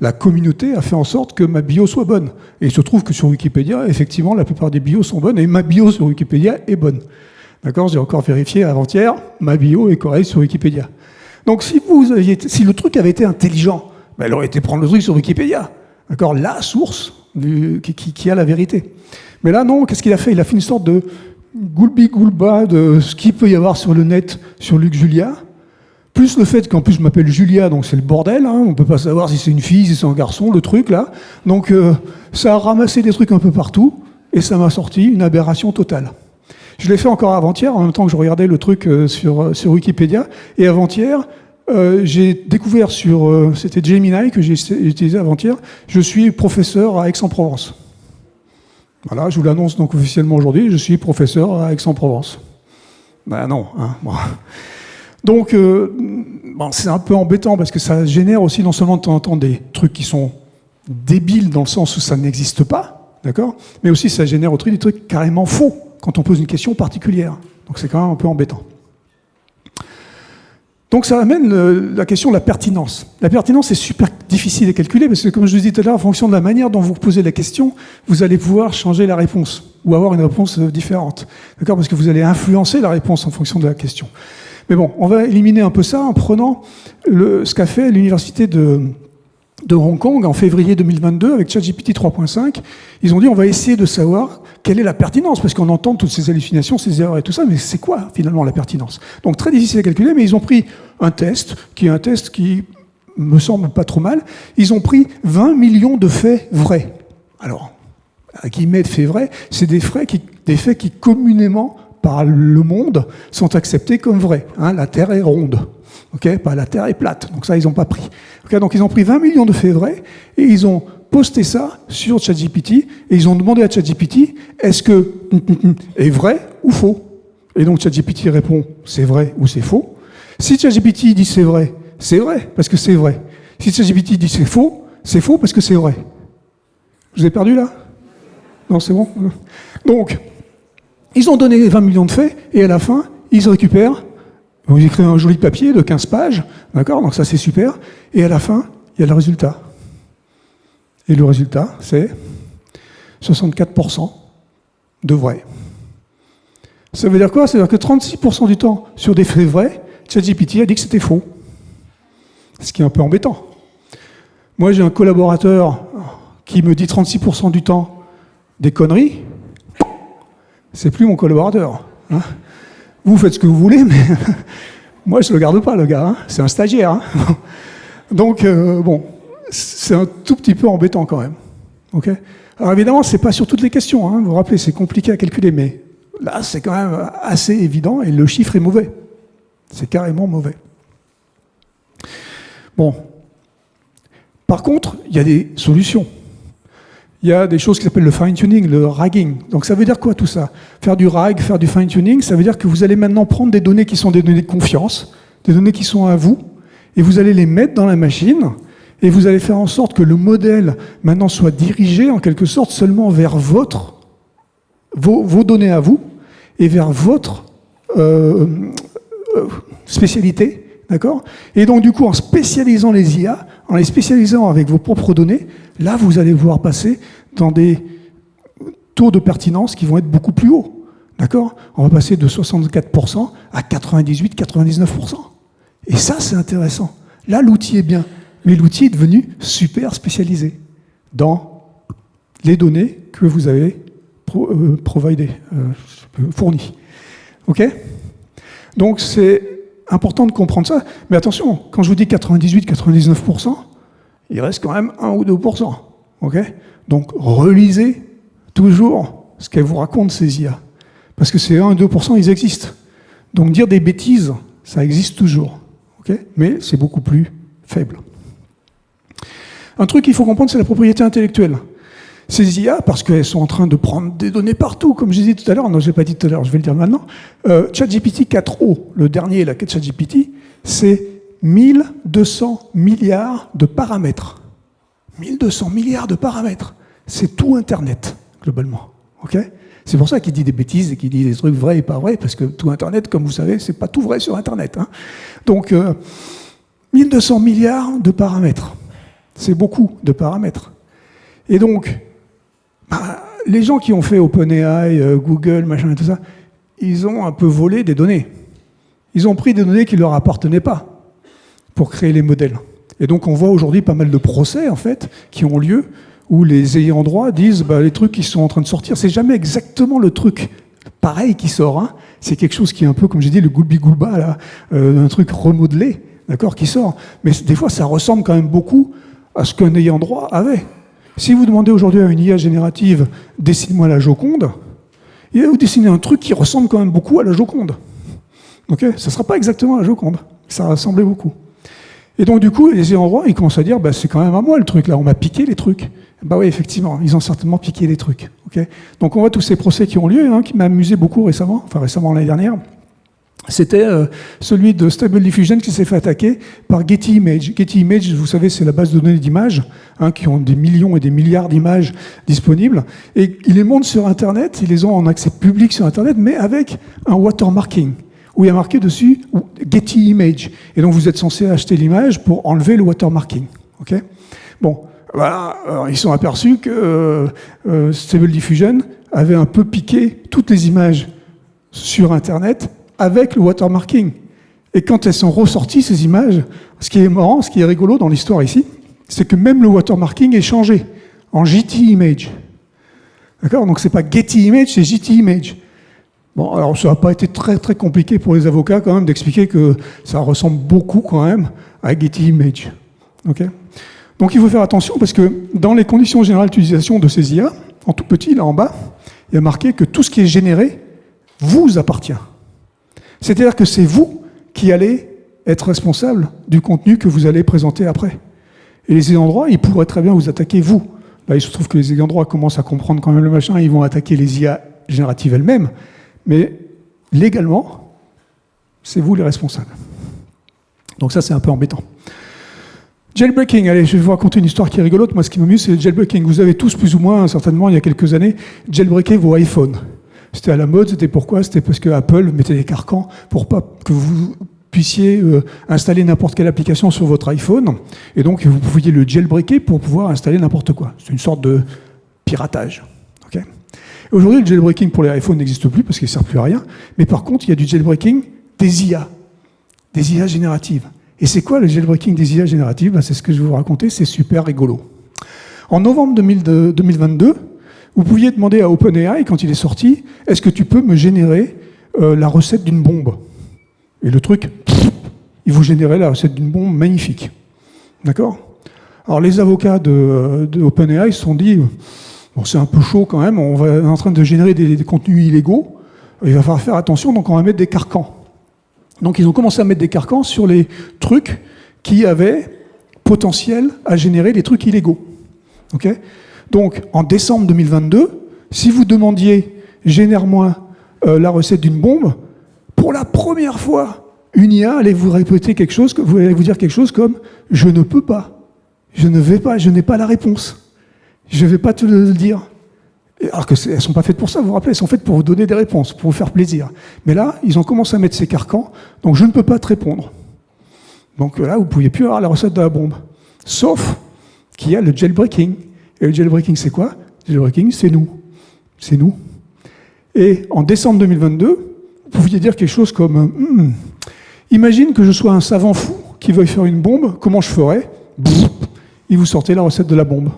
la communauté a fait en sorte que ma bio soit bonne. Et il se trouve que sur Wikipédia, effectivement, la plupart des bios sont bonnes et ma bio sur Wikipédia est bonne. D'accord? J'ai encore vérifié avant-hier, ma bio est correcte sur Wikipédia. Donc si le truc avait été intelligent, elle aurait été prendre le truc sur Wikipédia. D'accord? La source qui a la vérité. Mais là, non, qu'est-ce qu'il a fait? Il a fait une sorte de goulbi-goulba de ce qu'il peut y avoir sur le net sur Luc Julia, plus le fait qu'en plus je m'appelle Julia, donc c'est le bordel, hein, on peut pas savoir si c'est une fille, si c'est un garçon, le truc là. Donc ça a ramassé des trucs un peu partout, et ça m'a sorti une aberration totale. Je l'ai fait encore avant-hier, en même temps que je regardais le truc sur Wikipédia, et avant-hier, j'ai découvert c'était Gemini que j'ai utilisé avant-hier, je suis professeur à Aix-en-Provence. Voilà, je vous l'annonce donc officiellement aujourd'hui, je suis professeur à Aix-en-Provence. Ben non, hein, bon. Donc, c'est un peu embêtant parce que ça génère aussi non seulement de temps en temps des trucs qui sont débiles dans le sens où ça n'existe pas, d'accord, mais aussi ça génère aussi des trucs carrément faux quand on pose une question particulière. Donc c'est quand même un peu embêtant. Donc ça amène la question de la pertinence. La pertinence est super difficile à calculer parce que, comme je vous disais tout à l'heure, en fonction de la manière dont vous posez la question, vous allez pouvoir changer la réponse ou avoir une réponse différente, d'accord, parce que vous allez influencer la réponse en fonction de la question. Mais bon, on va éliminer un peu ça en prenant ce qu'a fait l'université de Hong Kong en février 2022 avec ChatGPT 3.5. Ils ont dit on va essayer de savoir quelle est la pertinence, parce qu'on entend toutes ces hallucinations, ces erreurs et tout ça, mais c'est quoi finalement la pertinence? Donc très difficile à calculer, mais ils ont pris un test qui me semble pas trop mal. Ils ont pris 20 millions de faits vrais. Alors, à guillemets de faits vrais, c'est des faits qui communément par le monde sont acceptés comme vrais. Hein, la Terre est ronde, okay, pas la Terre est plate. Donc ça, ils n'ont pas pris. Okay, donc ils ont pris 20 millions de faits vrais et ils ont posté ça sur ChatGPT et ils ont demandé à ChatGPT est-ce que est vrai ou faux. Et donc ChatGPT répond c'est vrai ou c'est faux. Si ChatGPT dit c'est vrai parce que c'est vrai. Si ChatGPT dit c'est faux parce que c'est vrai. Je vous ai perdu là? Non, c'est bon. Donc ils ont donné 20 millions de faits, et à la fin, ils récupèrent, ils écrivent un joli papier de 15 pages, d'accord, donc ça c'est super, et à la fin, il y a le résultat. Et le résultat, c'est 64% de vrai. Ça veut dire quoi? Ça veut dire que 36% du temps, sur des faits vrais, ChatGPT a dit que c'était faux. Ce qui est un peu embêtant. Moi, j'ai un collaborateur qui me dit 36% du temps des conneries. C'est plus mon collaborateur. Hein. Vous faites ce que vous voulez, mais moi je le garde pas, le gars. Hein. C'est un stagiaire. Hein. Donc bon, c'est un tout petit peu embêtant quand même. Okay. Alors évidemment, c'est pas sur toutes les questions. Hein. Vous vous rappelez, c'est compliqué à calculer, mais là c'est quand même assez évident et le chiffre est mauvais. C'est carrément mauvais. Bon. Par contre, il y a des solutions. Il y a des choses qui s'appellent le fine-tuning, le ragging. Donc ça veut dire quoi tout ça? Faire du rag, faire du fine-tuning, ça veut dire que vous allez maintenant prendre des données qui sont des données de confiance, des données qui sont à vous, et vous allez les mettre dans la machine, et vous allez faire en sorte que le modèle maintenant soit dirigé en quelque sorte seulement vers vos données à vous, et vers votre spécialité, d'accord? Et donc du coup, en spécialisant les IA, en les spécialisant avec vos propres données, là, vous allez pouvoir passer dans des taux de pertinence qui vont être beaucoup plus hauts. D'accord? On va passer de 64% à 98-99%. Et ça, c'est intéressant. Là, l'outil est bien. Mais l'outil est devenu super spécialisé dans les données que vous avez fournies. OK? Donc, c'est important de comprendre ça. Mais attention, quand je vous dis 98-99%, il reste quand même 1 ou 2%. Okay? Donc, relisez toujours ce qu'elles vous racontent, ces IA. Parce que ces 1 ou 2%, ils existent. Donc, dire des bêtises, ça existe toujours. Okay? Mais c'est beaucoup plus faible. Un truc qu'il faut comprendre, c'est la propriété intellectuelle. Ces IA, parce qu'elles sont en train de prendre des données partout, comme je disais tout à l'heure, non, je ne l'ai pas dit tout à l'heure, je vais le dire maintenant, ChatGPT 4o, le dernier, la ChatGPT, c'est 1200 milliards de paramètres. 1200 milliards de paramètres. C'est tout Internet, globalement. Okay? C'est pour ça qu'il dit des bêtises et qu'il dit des trucs vrais et pas vrais, parce que tout Internet, comme vous savez, c'est pas tout vrai sur Internet. Hein. Donc, 1200 milliards de paramètres. C'est beaucoup de paramètres. Et donc, les gens qui ont fait OpenAI, Google, machin et tout ça, ils ont un peu volé des données. Ils ont pris des données qui ne leur appartenaient pas pour créer les modèles. Et donc on voit aujourd'hui pas mal de procès, en fait, qui ont lieu, où les ayants droit disent les trucs qui sont en train de sortir, c'est jamais exactement le truc pareil qui sort. Hein. C'est quelque chose qui est un peu, comme j'ai dit, le goulbi-goulba, là, un truc remodelé. d'accord, qui sort. Mais des fois, ça ressemble quand même beaucoup à ce qu'un ayant droit avait. Si vous demandez aujourd'hui à une IA générative, dessine-moi la Joconde, il va vous dessiner un truc qui ressemble quand même beaucoup à la Joconde. Ok, ça ne sera pas exactement la Joconde, ça ressemblait beaucoup. Et donc du coup, les ayants droit, ils commencent à dire, bah, c'est quand même à moi le truc là, on m'a piqué les trucs. Bah oui, effectivement, ils ont certainement piqué les trucs. Okay, donc on voit tous ces procès qui ont lieu, hein, qui m'a amusé beaucoup récemment, enfin récemment l'année dernière. C'était celui de Stable Diffusion qui s'est fait attaquer par Getty Images. Getty Images, vous savez, c'est la base de données d'images, hein, qui ont des millions et des milliards d'images disponibles. Et ils les montent sur Internet, ils les ont en accès public sur Internet, mais avec un watermarking, où il y a marqué dessus Getty Images. Et donc vous êtes censé acheter l'image pour enlever le watermarking. Okay, bon, voilà, alors, ils sont aperçus que Stable Diffusion avait un peu piqué toutes les images sur Internet avec le watermarking. Et quand elles sont ressorties, ces images, ce qui est marrant, ce qui est rigolo dans l'histoire ici, c'est que même le watermarking est changé en GT Image. D'accord? Donc c'est pas Getty Image, c'est GT Image. Bon, alors ça n'a pas été très très compliqué pour les avocats quand même d'expliquer que ça ressemble beaucoup quand même à Getty Image. Ok? Donc il faut faire attention parce que dans les conditions générales d'utilisation de ces IA, en tout petit là en bas, il y a marqué que tout ce qui est généré vous appartient. C'est-à-dire que c'est vous qui allez être responsable du contenu que vous allez présenter après. Et les ayants droit, ils pourraient très bien vous attaquer vous. Là, il se trouve que les ayants droit commencent à comprendre quand même le machin, ils vont attaquer les IA génératives elles-mêmes, mais légalement, c'est vous les responsables. Donc ça, c'est un peu embêtant. Jailbreaking, allez, je vais vous raconter une histoire qui est rigolote. Moi, ce qui m'amuse, c'est le jailbreaking. Vous avez tous, plus ou moins, certainement, il y a quelques années, jailbreaké vos iPhones. C'était à la mode, c'était pourquoi? C'était parce que Apple mettait des carcans pour pas que vous puissiez installer n'importe quelle application sur votre iPhone, et donc vous pouviez le jailbreaker pour pouvoir installer n'importe quoi. C'est une sorte de piratage. Okay, aujourd'hui, le jailbreaking pour les iPhones n'existe plus parce qu'il ne sert plus à rien, mais par contre, il y a du jailbreaking des IA génératives. Et c'est quoi le jailbreaking des IA génératives? Ben, c'est ce que je vais vous raconter, c'est super rigolo. En novembre 2022, vous pouviez demander à OpenAI, quand il est sorti, est-ce que tu peux me générer la recette d'une bombe? Et le truc, il vous générait la recette d'une bombe magnifique. D'accord? Alors les avocats de OpenAI se sont dit, bon, c'est un peu chaud quand même, on est en train de générer des contenus illégaux, il va falloir faire attention, donc on va mettre des carcans. Donc ils ont commencé à mettre des carcans sur les trucs qui avaient potentiel à générer des trucs illégaux. Okay, donc en décembre 2022, si vous demandiez « génère-moi la recette d'une bombe », pour la première fois, une IA allait vous répéter quelque chose, vous allez vous dire quelque chose comme « je ne peux pas, je ne vais pas, je n'ai pas la réponse, je ne vais pas te le dire ». Alors qu'elles ne sont pas faites pour ça, vous vous rappelez, elles sont faites pour vous donner des réponses, pour vous faire plaisir. Mais là, ils ont commencé à mettre ces carcans, donc je ne peux pas te répondre. Donc là, vous ne pouviez plus avoir la recette de la bombe. Sauf qu'il y a le jailbreaking. Et le jailbreaking, c'est quoi? Le jailbreaking, c'est nous. C'est nous. Et en décembre 2022, vous pouviez dire quelque chose comme imagine que je sois un savant fou qui veuille faire une bombe, comment je ferais? Il vous sortait la recette de la bombe.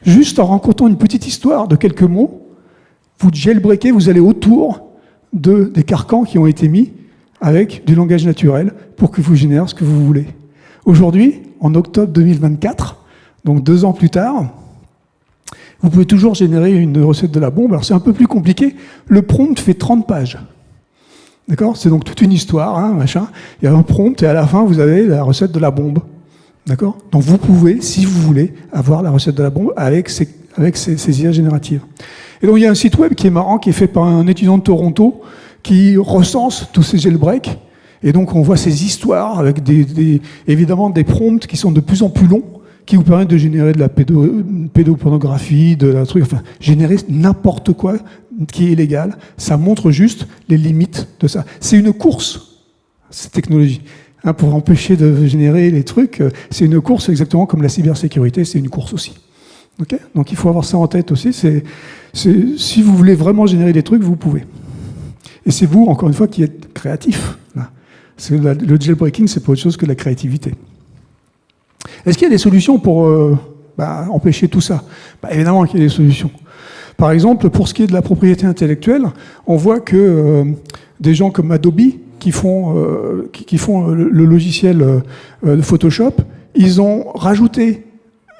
Juste en racontant une petite histoire de quelques mots, vous jailbreakez, vous allez autour des carcans qui ont été mis avec du langage naturel pour que vous générez ce que vous voulez. Aujourd'hui, en octobre 2024, donc 2 ans plus tard, vous pouvez toujours générer une recette de la bombe. Alors c'est un peu plus compliqué. Le prompt fait 30 pages. D'accord? C'est donc toute une histoire, hein, machin. Il y a un prompt et à la fin, vous avez la recette de la bombe. D'accord? Donc vous pouvez, si vous voulez, avoir la recette de la bombe avec ces IA génératives. Et donc il y a un site web qui est marrant, qui est fait par un étudiant de Toronto, qui recense tous ces jailbreaks. Et donc on voit ces histoires avec évidemment des prompts qui sont de plus en plus longs, qui vous permettent de générer de la pédopornographie, de la truc, enfin, générer n'importe quoi qui est illégal. Ça montre juste les limites de ça. C'est une course, cette technologie. Hein, pour empêcher de générer les trucs, c'est une course exactement comme la cybersécurité, c'est une course aussi. Okay, donc il faut avoir ça en tête aussi. Si vous voulez vraiment générer des trucs, vous pouvez. Et c'est vous, encore une fois, qui êtes créatif. Là. Le jailbreaking, c'est pas autre chose que la créativité. Est-ce qu'il y a des solutions pour empêcher tout ça? Évidemment qu'il y a des solutions. Par exemple, pour ce qui est de la propriété intellectuelle, on voit que des gens comme Adobe qui font le logiciel de Photoshop, ils ont rajouté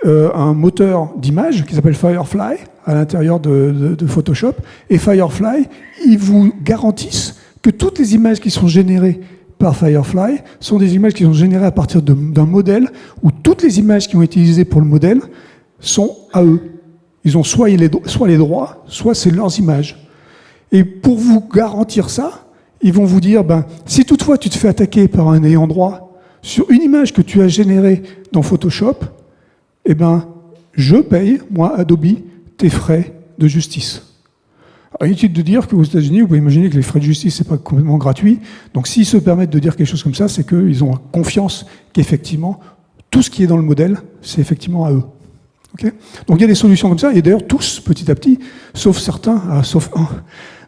un moteur d'image qui s'appelle Firefly à l'intérieur de Photoshop. Et Firefly, ils vous garantissent que toutes les images qui sont générées par Firefly sont des images qui sont générées à partir d'un modèle où toutes les images qui ont été utilisées pour le modèle sont à eux. Ils ont soit les droits, soit c'est leurs images. Et pour vous garantir ça, ils vont vous dire, si toutefois tu te fais attaquer par un ayant droit sur une image que tu as générée dans Photoshop, je paye, moi, Adobe, tes frais de justice. Alors, inutile de dire qu'aux États-Unis, vous pouvez imaginer que les frais de justice, c'est pas complètement gratuit. Donc, s'ils se permettent de dire quelque chose comme ça, c'est qu'ils ont confiance qu'effectivement, tout ce qui est dans le modèle, c'est effectivement à eux. Okay. Donc, il y a des solutions comme ça, et d'ailleurs, tous, petit à petit, sauf certains, sauf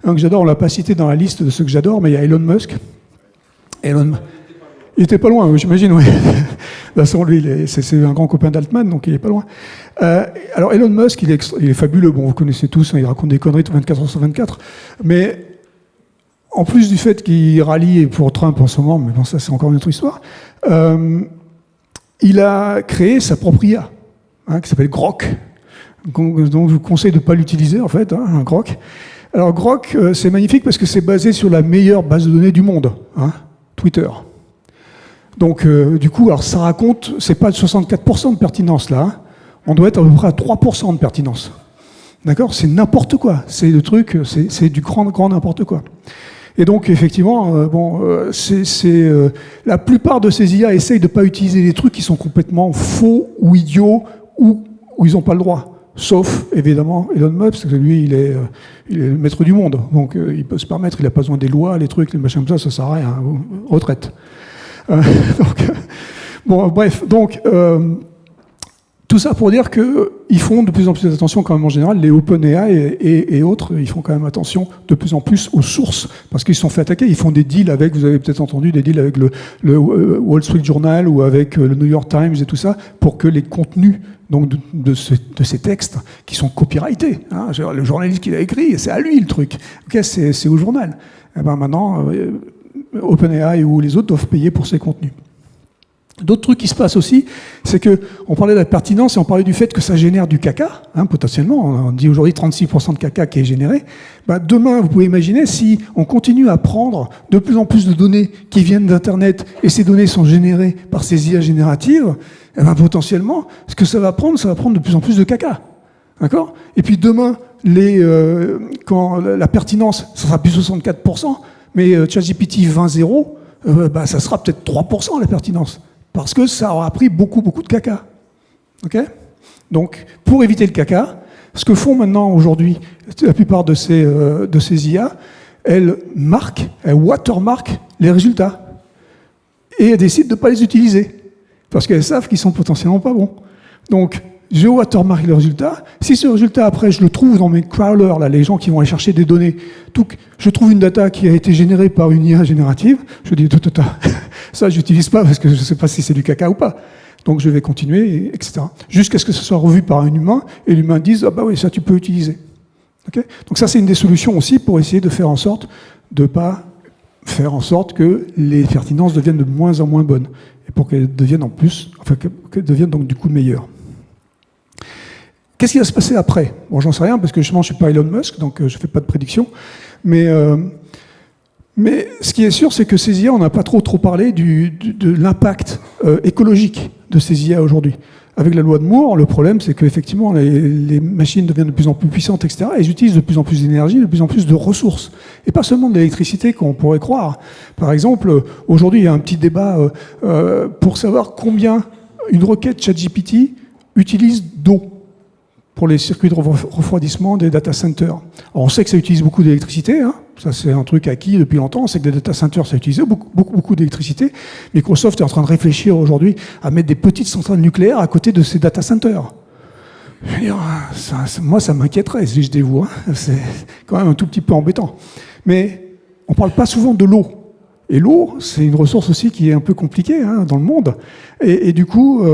un que j'adore, on l'a pas cité dans la liste de ceux que j'adore, mais il y a Elon Musk. Il était pas loin, j'imagine, oui. De toute façon, lui, c'est un grand copain d'Altman, donc il est pas loin. Alors, Elon Musk, il est fabuleux. Bon, vous connaissez tous, il raconte des conneries 24 heures sur 24. Mais, en plus du fait qu'il rallie pour Trump en ce moment, mais bon, ça, c'est encore une autre histoire, il a créé sa propre IA, qui s'appelle Grok. Donc, je vous conseille de ne pas l'utiliser, en fait, un Grok. Alors, Grok, c'est magnifique parce que c'est basé sur la meilleure base de données du monde, Twitter. Donc, du coup, alors ça raconte, c'est pas de 64% de pertinence là, on doit être à peu près à 3% de pertinence. D'accord ? C'est n'importe quoi. C'est le truc, c'est du grand n'importe quoi. Et donc, effectivement, la plupart de ces IA essayent de ne pas utiliser des trucs qui sont complètement faux ou idiots ou où ils n'ont pas le droit. Sauf, évidemment, Elon Musk, parce que lui, il est le maître du monde. Donc, il peut se permettre, il n'a pas besoin des lois, les trucs, les machins comme ça sert à rien. Retraite. Tout ça pour dire qu'ils font de plus en plus attention quand même en général, les OpenAI et autres, ils font quand même attention de plus en plus aux sources, parce qu'ils se sont fait attaquer, ils font des deals avec, vous avez peut-être entendu, des deals avec le Wall Street Journal ou avec le New York Times et tout ça, pour que les contenus donc de ces textes qui sont copyrightés, le journaliste qui l'a écrit, c'est à lui le truc, okay, c'est au journal. Et maintenant, OpenAI ou les autres doivent payer pour ces contenus. D'autres trucs qui se passent aussi, c'est qu'on parlait de la pertinence et on parlait du fait que ça génère du caca, potentiellement. On dit aujourd'hui 36% de caca qui est généré. Demain, vous pouvez imaginer, si on continue à prendre de plus en plus de données qui viennent d'Internet et ces données sont générées par ces IA génératives, potentiellement, ce que ça va prendre de plus en plus de caca. D'accord ? Et puis demain, quand la pertinence, ça sera plus 64%, mais ChatGPT 20.0, ça sera peut-être 3% la pertinence. Parce que ça aura pris beaucoup de caca. Okay ? Donc, pour éviter le caca, ce que font maintenant aujourd'hui la plupart de ces IA, elles watermarquent les résultats. Et elles décident de ne pas les utiliser. Parce qu'elles savent qu'ils sont potentiellement pas bons. Donc, je watermark le résultat. Si ce résultat, après, je le trouve dans mes crawlers, là, les gens qui vont aller chercher des données, je trouve une data qui a été générée par une IA générative, je dis, ça, j'utilise pas parce que je ne sais pas si c'est du caca ou pas. Donc, je vais continuer, etc. Jusqu'à ce que ce soit revu par un humain, et l'humain dise, oui, ça, tu peux utiliser. Okay ? Donc, ça, c'est une des solutions aussi pour essayer de faire en sorte de pas faire en sorte que les pertinences deviennent de moins en moins bonnes. Et pour qu'elles deviennent qu'elles deviennent donc du coup meilleures. Qu'est-ce qui va se passer après ? Bon, j'en sais rien, parce que justement, je ne suis pas Elon Musk, donc je ne fais pas de prédiction. Mais ce qui est sûr, c'est que ces IA, on n'a pas trop parlé de l'impact écologique de ces IA aujourd'hui. Avec la loi de Moore, le problème, c'est qu'effectivement, les machines deviennent de plus en plus puissantes, etc. Et elles utilisent de plus en plus d'énergie, de plus en plus de ressources. Et pas seulement de l'électricité, qu'on pourrait croire. Par exemple, aujourd'hui, il y a un petit débat pour savoir combien une requête ChatGPT utilise d'eau pour les circuits de refroidissement des data centers. Alors, on sait que ça utilise beaucoup d'électricité, ça c'est un truc acquis depuis longtemps, on sait que les data centers ça utilise beaucoup d'électricité. Microsoft est en train de réfléchir aujourd'hui à mettre des petites centrales nucléaires à côté de ces data centers. Je veux dire, moi ça m'inquiéterait si je dévoue, c'est quand même un tout petit peu embêtant. Mais on ne parle pas souvent de l'eau. Et l'eau, c'est une ressource aussi qui est un peu compliquée dans le monde. Et du coup,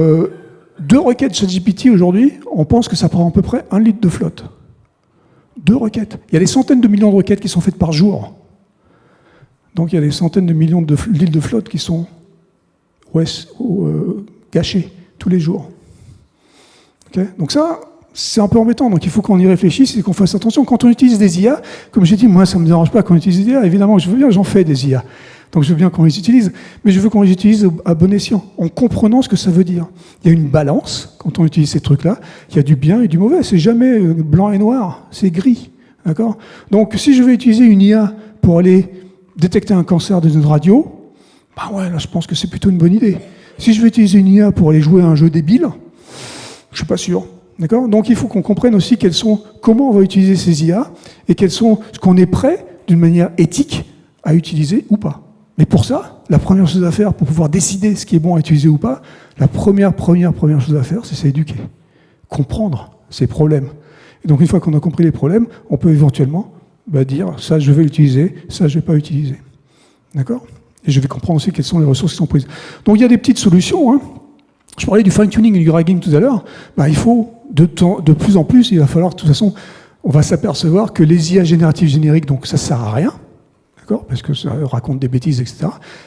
2 requêtes ChatGPT aujourd'hui, on pense que ça prend à peu près 1 litre de flotte. 2 requêtes. Il y a des centaines de millions de requêtes qui sont faites par jour. Donc il y a des centaines de millions d'îles de flotte qui sont gâchées tous les jours. Okay, donc ça, c'est un peu embêtant. Donc il faut qu'on y réfléchisse et qu'on fasse attention. Quand on utilise des IA, comme j'ai dit, moi ça ne me dérange pas qu'on utilise des IA. Évidemment, je veux bien, j'en fais des IA. Donc je veux bien qu'on les utilise, mais je veux qu'on les utilise à bon escient, en comprenant ce que ça veut dire. Il y a une balance quand on utilise ces trucs-là. Il y a du bien et du mauvais. C'est jamais blanc et noir, c'est gris. D'accord ? Donc si je veux utiliser une IA pour aller détecter un cancer d'une radio, bah ouais, là je pense que c'est plutôt une bonne idée. Si je veux utiliser une IA pour aller jouer à un jeu débile, je suis pas sûr. D'accord ? Donc il faut qu'on comprenne aussi comment on va utiliser ces IA et ce qu'on est prêt, d'une manière éthique, à utiliser ou pas. Mais pour ça, la première chose à faire, pour pouvoir décider ce qui est bon à utiliser ou pas, la première chose à faire, c'est s'éduquer. Comprendre ces problèmes. Et donc une fois qu'on a compris les problèmes, on peut éventuellement dire ça je vais l'utiliser, ça je ne vais pas l'utiliser. D'accord ? Et je vais comprendre aussi quelles sont les ressources qui sont prises. Donc il y a des petites solutions. Hein. Je parlais du fine-tuning et du ragging tout à l'heure. Il faut de plus en plus, il va falloir, de toute façon, on va s'apercevoir que les IA génératives génériques, donc ça ne sert à rien. D'accord ? Parce que ça raconte des bêtises, etc.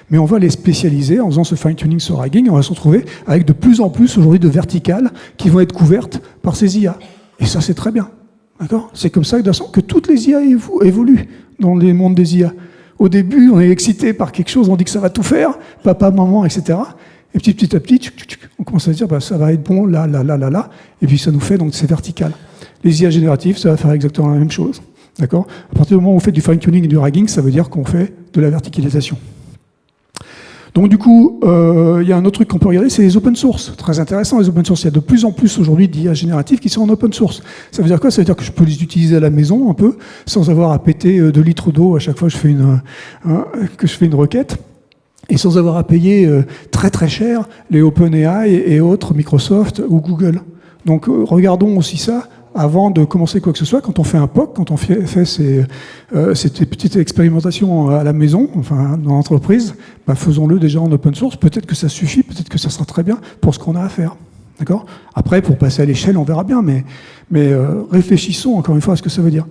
Mais on va les spécialiser en faisant ce fine-tuning, ce ragging, et on va se retrouver avec de plus en plus aujourd'hui de verticales qui vont être couvertes par ces IA. Et ça, c'est très bien. D'accord ? C'est comme ça que toutes les IA évoluent dans les mondes des IA. Au début, on est excité par quelque chose, on dit que ça va tout faire, papa, maman, etc. Et petit à petit, on commence à se dire ça va être bon là. Et puis ça nous fait donc ces verticales. Les IA génératives, ça va faire exactement la même chose. D'accord ? À partir du moment où on fait du fine-tuning et du ragging, ça veut dire qu'on fait de la verticalisation. Donc du coup, il y a un autre truc qu'on peut regarder, c'est les open source. Très intéressant, les open source. Il y a de plus en plus aujourd'hui d'IA génératives qui sont en open source. Ça veut dire quoi ? Ça veut dire que je peux les utiliser à la maison un peu, sans avoir à péter 2 litres d'eau à chaque fois que je fais une requête, et sans avoir à payer très très cher les OpenAI et autres, Microsoft ou Google. Donc regardons aussi ça avant de commencer quoi que ce soit. Quand on fait un POC, quand on fait ces petites expérimentations à la maison, enfin dans l'entreprise, faisons-le déjà en open source. Peut-être que ça suffit, peut-être que ça sera très bien pour ce qu'on a à faire. D'accord ? Après, pour passer à l'échelle, on verra bien, mais réfléchissons encore une fois à ce que ça veut dire.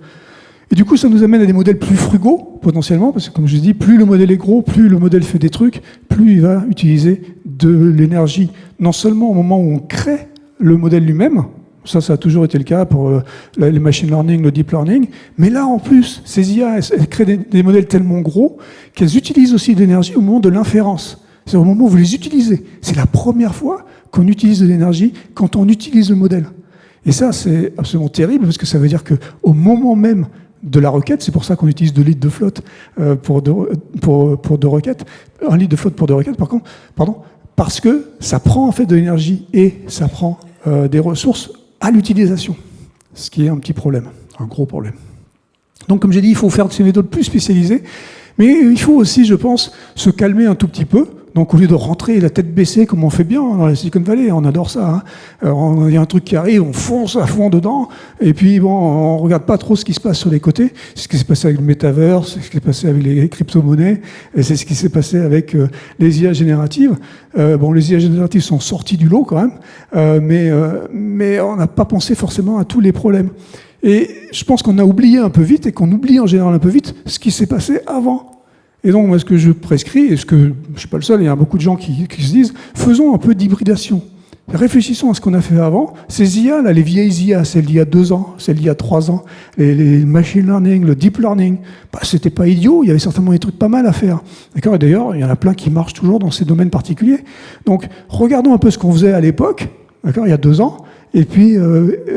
Et du coup, ça nous amène à des modèles plus frugaux, potentiellement, parce que comme je dis, plus le modèle est gros, plus le modèle fait des trucs, plus il va utiliser de l'énergie, non seulement au moment où on crée le modèle lui-même, ça a toujours été le cas pour les machine learning, le deep learning, mais là, en plus, ces IA, elles créent des modèles tellement gros qu'elles utilisent aussi de l'énergie au moment de l'inférence. C'est au moment où vous les utilisez. C'est la première fois qu'on utilise de l'énergie quand on utilise le modèle. Et ça, c'est absolument terrible, parce que ça veut dire qu'au moment même de la requête, c'est pour ça qu'on utilise 2 litres de flotte pour 2 requêtes, 1 litre de flotte pour 2 requêtes, parce que ça prend en fait de l'énergie et ça prend des ressources à l'utilisation, ce qui est un petit problème, un gros problème. Donc comme j'ai dit, il faut faire ces méthodes plus spécialisées, mais il faut aussi, je pense, se calmer un tout petit peu. Donc au lieu de rentrer la tête baissée comme on fait bien dans la Silicon Valley, on adore ça. Hein. Il y a un truc qui arrive, on fonce à fond dedans, et puis bon, on regarde pas trop ce qui se passe sur les côtés. C'est ce qui s'est passé avec le Metaverse, c'est ce qui s'est passé avec les crypto-monnaies, et c'est ce qui s'est passé avec les IA génératives. Les IA génératives sont sorties du lot quand même, mais on n'a pas pensé forcément à tous les problèmes. Et je pense qu'on a oublié un peu vite, et qu'on oublie en général un peu vite, ce qui s'est passé avant. Et donc, moi, ce que je prescris, et ce que je ne suis pas le seul, il y a beaucoup de gens qui se disent, faisons un peu d'hybridation. Réfléchissons à ce qu'on a fait avant. Ces IA, là, les vieilles IA, celles d'il y a 2 ans, celles d'il y a 3 ans, les machine learning, le deep learning, c'était pas idiot, il y avait certainement des trucs pas mal à faire. D'accord ? Et d'ailleurs, il y en a plein qui marchent toujours dans ces domaines particuliers. Donc, regardons un peu ce qu'on faisait à l'époque, d'accord, il y a 2 ans, et puis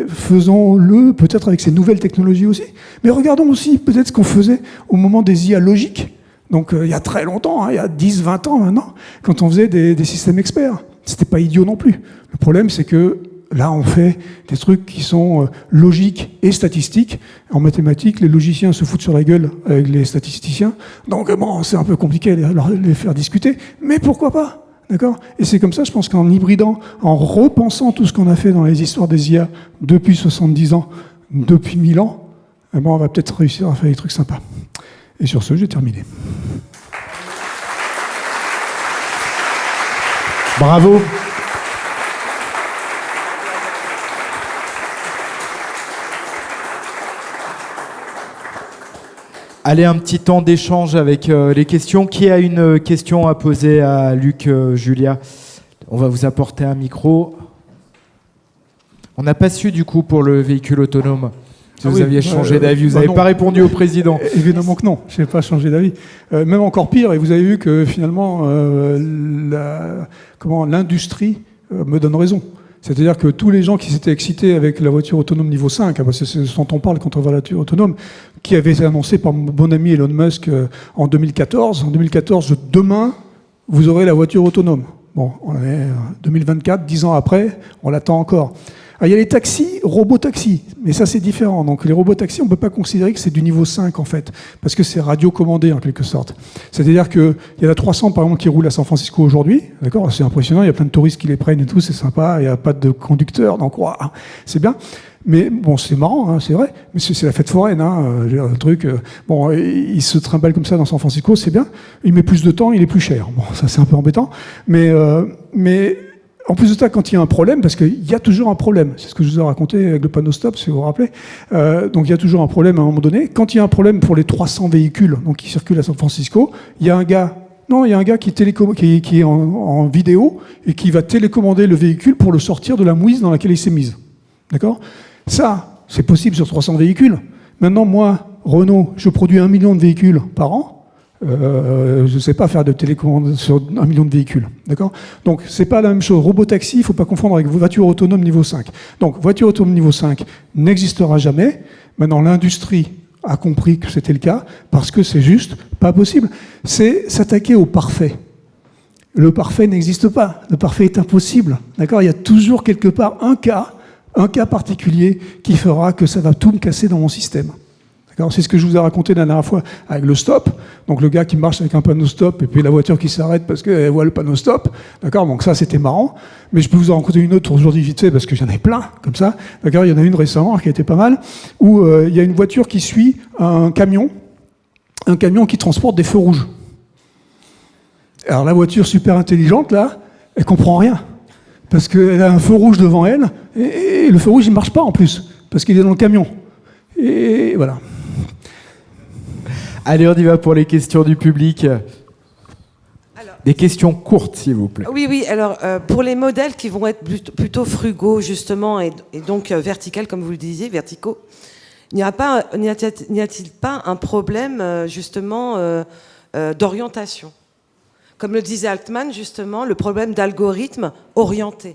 faisons-le peut-être avec ces nouvelles technologies aussi. Mais regardons aussi peut-être ce qu'on faisait au moment des IA logiques. Donc il y a très longtemps, il y a 10, 20 ans maintenant, quand on faisait des systèmes experts. C'était pas idiot non plus. Le problème, c'est que là, on fait des trucs qui sont logiques et statistiques. En mathématiques, les logiciens se foutent sur la gueule avec les statisticiens. Donc bon, c'est un peu compliqué de les faire discuter, mais pourquoi pas ? D'accord ? Et c'est comme ça, je pense qu'en hybridant, en repensant tout ce qu'on a fait dans les histoires des IA depuis 70 ans, depuis 1000 ans, on va peut-être réussir à faire des trucs sympas. Et sur ce, j'ai terminé. Bravo. Allez, un petit temps d'échange avec les questions. Qui a une question à poser à Luc, Julia? On va vous apporter un micro. On n'a pas su du coup pour le véhicule autonome. Si vous aviez changé d'avis, vous n'avez pas répondu au président. Évidemment que non, je n'ai pas changé d'avis. Même encore pire, et vous avez vu que finalement, l'industrie me donne raison. C'est-à-dire que tous les gens qui s'étaient excités avec la voiture autonome niveau 5, parce que c'est ce dont on parle quand on voit la voiture autonome, qui avait été annoncé par mon bon ami Elon Musk en 2014. En 2014, demain, vous aurez la voiture autonome. Bon, on est 2024, 10 ans après, on l'attend encore. Alors, il y a les taxis, robotaxis, mais ça c'est différent. Donc les robotaxis, on ne peut pas considérer que c'est du niveau 5 en fait, parce que c'est radiocommandé en quelque sorte. C'est-à-dire qu'il y en a 300 par exemple qui roulent à San Francisco aujourd'hui, d'accord, c'est impressionnant, il y a plein de touristes qui les prennent et tout, c'est sympa, il n'y a pas de conducteur, donc wow, c'est bien. Mais bon, c'est marrant, hein, c'est vrai, mais c'est la fête foraine, hein, le truc. Bon, il se trimballe comme ça dans San Francisco, c'est bien. Il met plus de temps, il est plus cher. Bon, ça c'est un peu embêtant, mais en plus de ça, quand il y a un problème, parce qu'il y a toujours un problème, c'est ce que je vous ai raconté avec le panneau stop, si vous vous rappelez, donc il y a toujours un problème à un moment donné. Quand il y a un problème pour les 300 véhicules donc, qui circulent à San Francisco, il y a un gars qui est en vidéo et qui va télécommander le véhicule pour le sortir de la mouise dans laquelle il s'est mise. D'accord ? Ça, c'est possible sur 300 véhicules. Maintenant, moi, Renault, je produis 1 million de véhicules par an. Je ne sais pas faire de télécommande sur 1 million de véhicules, d'accord ? Donc, c'est pas la même chose. Robotaxi, il ne faut pas confondre avec voiture autonome niveau 5. Donc, voiture autonome niveau 5 n'existera jamais. Maintenant, l'industrie a compris que c'était le cas, parce que c'est juste pas possible. C'est s'attaquer au parfait. Le parfait n'existe pas. Le parfait est impossible, d'accord ? Il y a toujours quelque part un cas particulier qui fera que ça va tout me casser dans mon système. C'est ce que je vous ai raconté la dernière fois avec le stop. Donc le gars qui marche avec un panneau stop et puis la voiture qui s'arrête parce qu'elle voit le panneau stop. D'accord ? Donc ça, c'était marrant. Mais je peux vous en raconter une autre aujourd'hui vite fait parce que j'en ai plein comme ça. D'accord ? Il y en a une récemment qui était pas mal où il y a une voiture qui suit un camion qui transporte des feux rouges. Alors la voiture super intelligente, là, elle comprend rien. Parce qu'elle a un feu rouge devant elle et le feu rouge, il ne marche pas en plus parce qu'il est dans le camion. Et voilà. Allez, on y va pour les questions du public. Alors, des questions courtes, s'il vous plaît. Oui. Alors, pour les modèles qui vont être plutôt frugaux, justement, et donc verticales, comme vous le disiez, verticaux, n'y a-t-il pas un problème, justement, d'orientation ? Comme le disait Altman, justement, le problème d'algorithme orienté.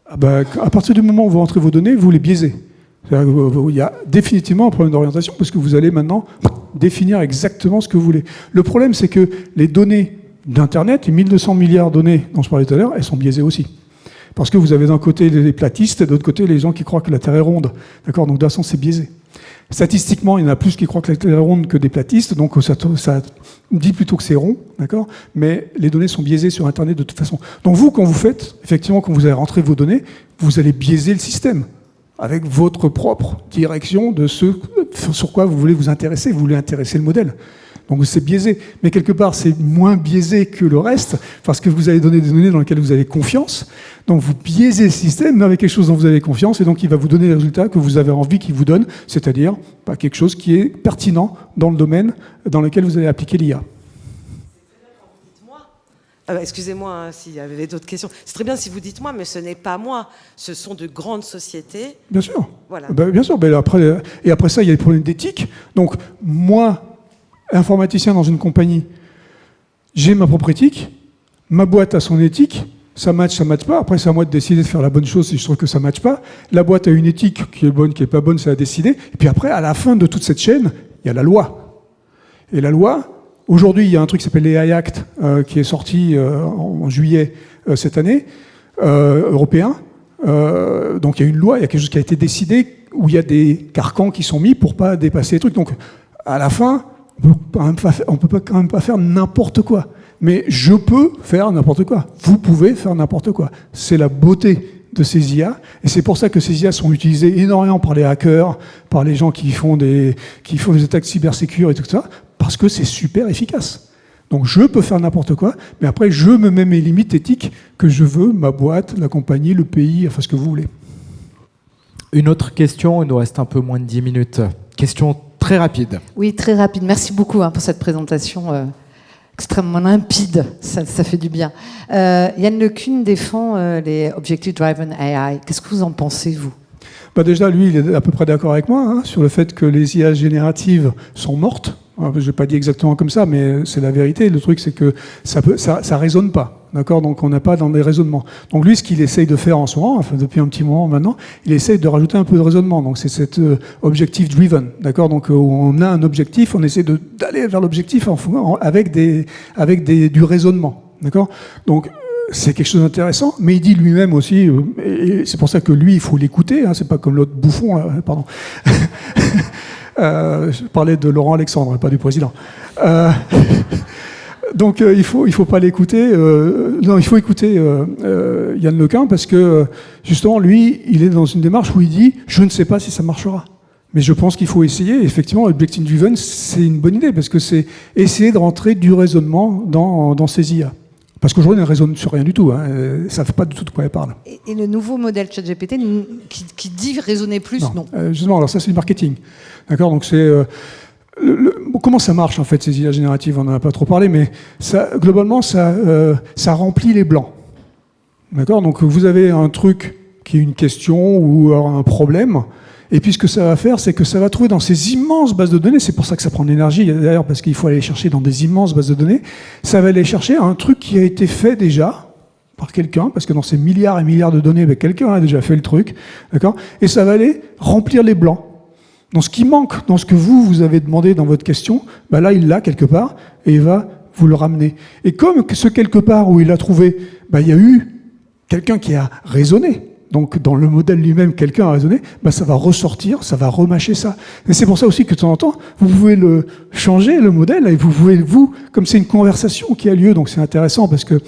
À partir du moment où vous rentrez vos données, vous les biaisez. Il y a définitivement un problème d'orientation parce que vous allez maintenant définir exactement ce que vous voulez. Le problème, c'est que les données d'Internet, les 1200 milliards de données dont je parlais tout à l'heure, elles sont biaisées aussi. Parce que vous avez d'un côté les platistes et de l'autre côté les gens qui croient que la Terre est ronde. D'accord ? Donc, de toute façon, c'est biaisé. Statistiquement, il y en a plus qui croient que la Terre est ronde que des platistes, donc ça dit plutôt que c'est rond, d'accord ? Mais les données sont biaisées sur Internet de toute façon. Donc vous, quand vous faites, effectivement, quand vous allez rentrer vos données, vous allez biaiser le système avec votre propre direction de ce sur quoi vous voulez vous intéresser, vous voulez intéresser le modèle. Donc c'est biaisé. Mais quelque part, c'est moins biaisé que le reste, parce que vous allez donner des données dans lesquelles vous avez confiance. Donc vous biaisez le système, mais avec quelque chose dont vous avez confiance, et donc il va vous donner les résultats que vous avez envie qu'il vous donne, c'est-à-dire quelque chose qui est pertinent dans le domaine dans lequel vous allez appliquer l'IA. Excusez-moi s'il y avait d'autres questions. C'est très bien si vous dites moi, mais ce n'est pas moi. Ce sont de grandes sociétés. Bien sûr. Voilà. Bien sûr. Après ça, il y a les problèmes d'éthique. Donc moi, informaticien dans une compagnie, j'ai ma propre éthique, ma boîte a son éthique, ça match pas. Après, c'est à moi de décider de faire la bonne chose si je trouve que ça match pas. La boîte a une éthique qui est bonne, qui est pas bonne, c'est à décider. Et puis après, à la fin de toute cette chaîne, il y a la loi. Et la loi, aujourd'hui, il y a un truc qui s'appelle l'AI Act qui est sorti en juillet cette année, européen. Donc il y a une loi, il y a quelque chose qui a été décidé où il y a des carcans qui sont mis pour pas dépasser les trucs. Donc à la fin, on peut quand même pas faire n'importe quoi. Mais je peux faire n'importe quoi. Vous pouvez faire n'importe quoi. C'est la beauté de ces IA, et c'est pour ça que ces IA sont utilisées énormément par les hackers, par les gens qui font des attaques cybersécures et tout ça, parce que c'est super efficace. Donc je peux faire n'importe quoi, mais après je me mets mes limites éthiques que je veux, ma boîte, la compagnie, le pays, enfin ce que vous voulez. Une autre question, il nous reste un peu moins de 10 minutes. Question très très rapide. Oui, très rapide. Merci beaucoup pour cette présentation extrêmement limpide. Ça fait du bien. Yann LeCun défend les Objective Driven AI. Qu'est-ce que vous en pensez, vous ? Déjà, lui, il est à peu près d'accord avec moi sur le fait que les IA génératives sont mortes. Je ne l'ai pas dit exactement comme ça, mais c'est la vérité. Le truc, c'est que ça résonne pas. D'accord ? Donc, on n'a pas dans des raisonnements. Donc, lui, ce qu'il essaye de faire en ce moment, enfin, depuis un petit moment maintenant, il essaye de rajouter un peu de raisonnement. Donc, c'est cet objective driven. D'accord ? Donc, où on a un objectif, on essaie d'aller vers l'objectif avec du raisonnement. D'accord ? Donc, c'est quelque chose d'intéressant, mais il dit lui-même aussi, et c'est pour ça que lui, il faut l'écouter, c'est pas comme l'autre bouffon, là, pardon. Je parlais de Laurent Alexandre, pas du président. Donc il faut pas l'écouter. Non, il faut écouter Yann LeCun parce que justement lui, il est dans une démarche où il dit je ne sais pas si ça marchera, mais je pense qu'il faut essayer. Effectivement, Objective Driven, c'est une bonne idée parce que c'est essayer de rentrer du raisonnement dans ces IA. Parce qu'aujourd'hui, on ne raisonne sur rien du tout. Ils ne savent pas du tout de quoi ils parlent. Et le nouveau modèle ChatGPT qui dit raisonner plus, non. Justement, alors ça, c'est du marketing. D'accord ? Donc, c'est... comment ça marche, en fait, ces IA génératives ? On n'en a pas trop parlé, mais ça, globalement, ça remplit les blancs. D'accord ? Donc, vous avez un truc qui est une question ou un problème. Et puis ce que ça va faire, c'est que ça va trouver dans ces immenses bases de données, c'est pour ça que ça prend de l'énergie d'ailleurs, parce qu'il faut aller chercher dans des immenses bases de données, ça va aller chercher un truc qui a été fait déjà par quelqu'un, parce que dans ces milliards et milliards de données, quelqu'un a déjà fait le truc, d'accord ? Et ça va aller remplir les blancs. Dans ce qui manque, dans ce que vous avez demandé dans votre question, là il l'a quelque part, et il va vous le ramener. Et comme ce quelque part où il l'a trouvé, il y a eu quelqu'un qui a raisonné. Donc, dans le modèle lui-même, quelqu'un a raisonné, ça va ressortir, ça va remâcher ça. Et c'est pour ça aussi que de temps en temps, vous pouvez le changer, le modèle, et vous pouvez, comme c'est une conversation qui a lieu, donc c'est intéressant parce que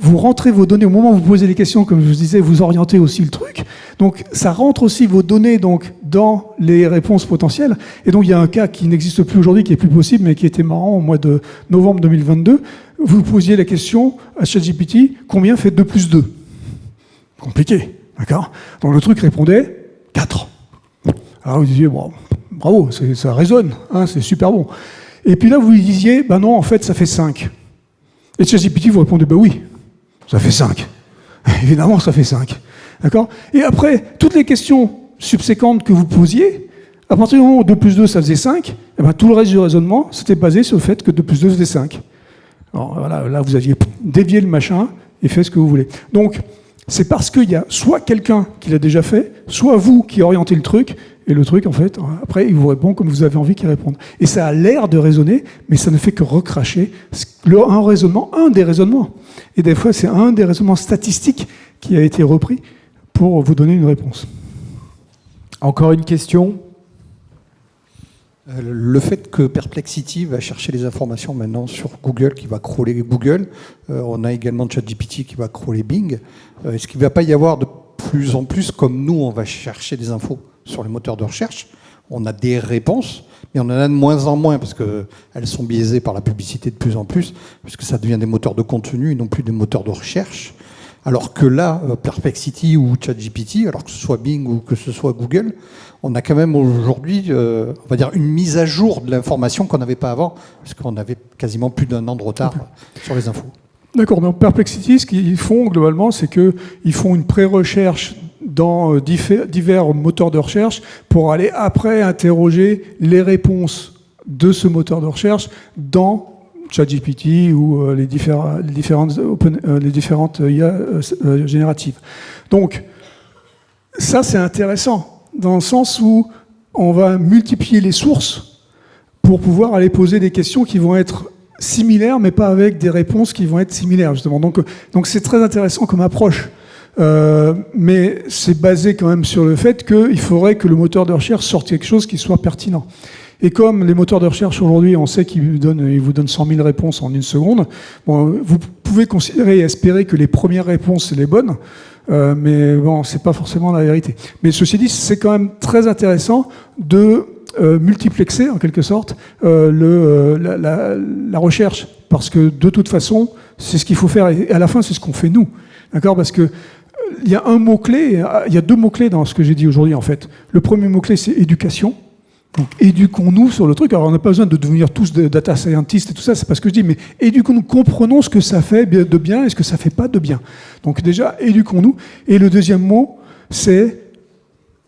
vous rentrez vos données au moment où vous posez les questions, comme je vous disais, vous orientez aussi le truc. Donc, ça rentre aussi vos données donc dans les réponses potentielles. Et donc, il y a un cas qui n'existe plus aujourd'hui, qui est plus possible, mais qui était marrant au mois de novembre 2022. Vous posiez la question à ChatGPT, combien fait 2 plus 2 ? Compliqué, d'accord ? Donc le truc répondait 4. Alors vous disiez, bon, bravo, ça résonne, c'est super bon. Et puis là, vous lui disiez, non, en fait, ça fait 5. Et ChatGPT vous répondez, oui, ça fait 5. Évidemment, ça fait 5. D'accord ? Et après, toutes les questions subséquentes que vous posiez, à partir du moment où 2 plus 2, ça faisait 5, tout le reste du raisonnement, c'était basé sur le fait que 2 plus 2 faisait 5. Alors voilà, là, vous aviez dévié le machin et fait ce que vous voulez. Donc, c'est parce qu'il y a soit quelqu'un qui l'a déjà fait, soit vous qui orientez le truc, et le truc, en fait, après, il vous répond comme vous avez envie qu'il réponde. Et ça a l'air de raisonner, mais ça ne fait que recracher un des raisonnements. Et des fois, c'est un des raisonnements statistiques qui a été repris pour vous donner une réponse. Encore une question ? Le fait que Perplexity va chercher les informations maintenant sur Google, qui va crawler Google, on a également ChatGPT qui va crawler Bing. Est-ce qu'il ne va pas y avoir de plus en plus, comme nous, on va chercher des infos sur les moteurs de recherche, on a des réponses, mais on en a de moins en moins parce qu'elles sont biaisées par la publicité de plus en plus, puisque ça devient des moteurs de contenu et non plus des moteurs de recherche. Alors que là, Perplexity ou ChatGPT, alors que ce soit Bing ou que ce soit Google, on a quand même aujourd'hui, on va dire, une mise à jour de l'information qu'on n'avait pas avant, parce qu'on avait quasiment plus d'1 an de retard sur les infos. D'accord, donc Perplexity, ce qu'ils font globalement, c'est qu'ils font une pré-recherche dans divers moteurs de recherche pour aller après interroger les réponses de ce moteur de recherche dans ChatGPT ou les différentes IA génératives. Donc, ça c'est intéressant, dans le sens où on va multiplier les sources pour pouvoir aller poser des questions qui vont être similaires, mais pas avec des réponses qui vont être similaires, justement. Donc c'est très intéressant comme approche. Mais c'est basé quand même sur le fait qu'il faudrait que le moteur de recherche sorte quelque chose qui soit pertinent. Et comme les moteurs de recherche aujourd'hui, on sait qu'ils vous donnent 100 000 réponses en 1 seconde, vous pouvez considérer et espérer que les premières réponses, c'est les bonnes, mais bon, c'est pas forcément la vérité. Mais ceci dit, c'est quand même très intéressant de multiplexer, en quelque sorte, la recherche, parce que de toute façon, c'est ce qu'il faut faire, et à la fin, c'est ce qu'on fait nous. D'accord ? Parce que il y a un mot-clé, il y a 2 mots-clés dans ce que j'ai dit aujourd'hui, en fait. Le premier mot-clé, c'est éducation. Donc éduquons-nous sur le truc. Alors on n'a pas besoin de devenir tous des data scientists et tout ça, c'est pas ce que je dis, mais éduquons-nous, comprenons ce que ça fait de bien et ce que ça fait pas de bien. Donc déjà, éduquons-nous. Et le deuxième mot, c'est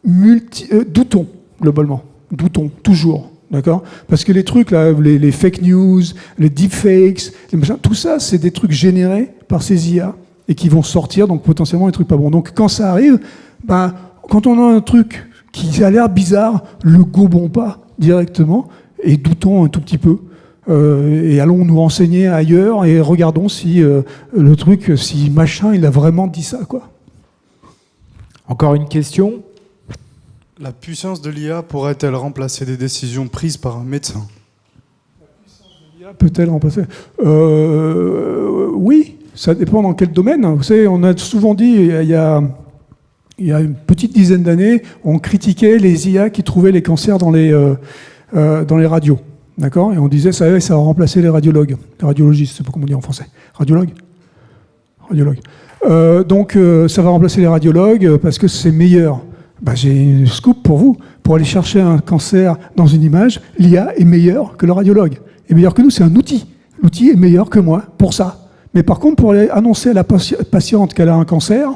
doutons, globalement. Doutons, toujours. D'accord ? Parce que les trucs, là, les fake news, les deepfakes, les machins, tout ça, c'est des trucs générés par ces IA et qui vont sortir, donc potentiellement des trucs pas bons. Donc quand ça arrive, ben, quand on a un truc qui a l'air bizarre, le gobons pas directement et doutons un tout petit peu. Et allons nous renseigner ailleurs et regardons si le truc, si machin, il a vraiment dit ça, quoi. Encore une question ? La puissance de l'IA pourrait-elle remplacer des décisions prises par un médecin ? L'IA peut-elle remplacer ? Oui, ça dépend dans quel domaine. Vous savez, on a souvent dit, il y a une petite dizaine d'années, on critiquait les IA qui trouvaient les cancers dans les radios. D'accord ? Et on disait, ça va remplacer les radiologues. Les radiologistes, je ne sais pas comment on dit en français. Radiologues ? Radiologues. Donc, ça va remplacer les radiologues parce que c'est meilleur. Ben, j'ai une scoop pour vous. Pour aller chercher un cancer dans une image, l'IA est meilleur que le radiologue. Est meilleur que nous, c'est un outil. L'outil est meilleur que moi pour ça. Mais par contre, pour aller annoncer à la patiente qu'elle a un cancer,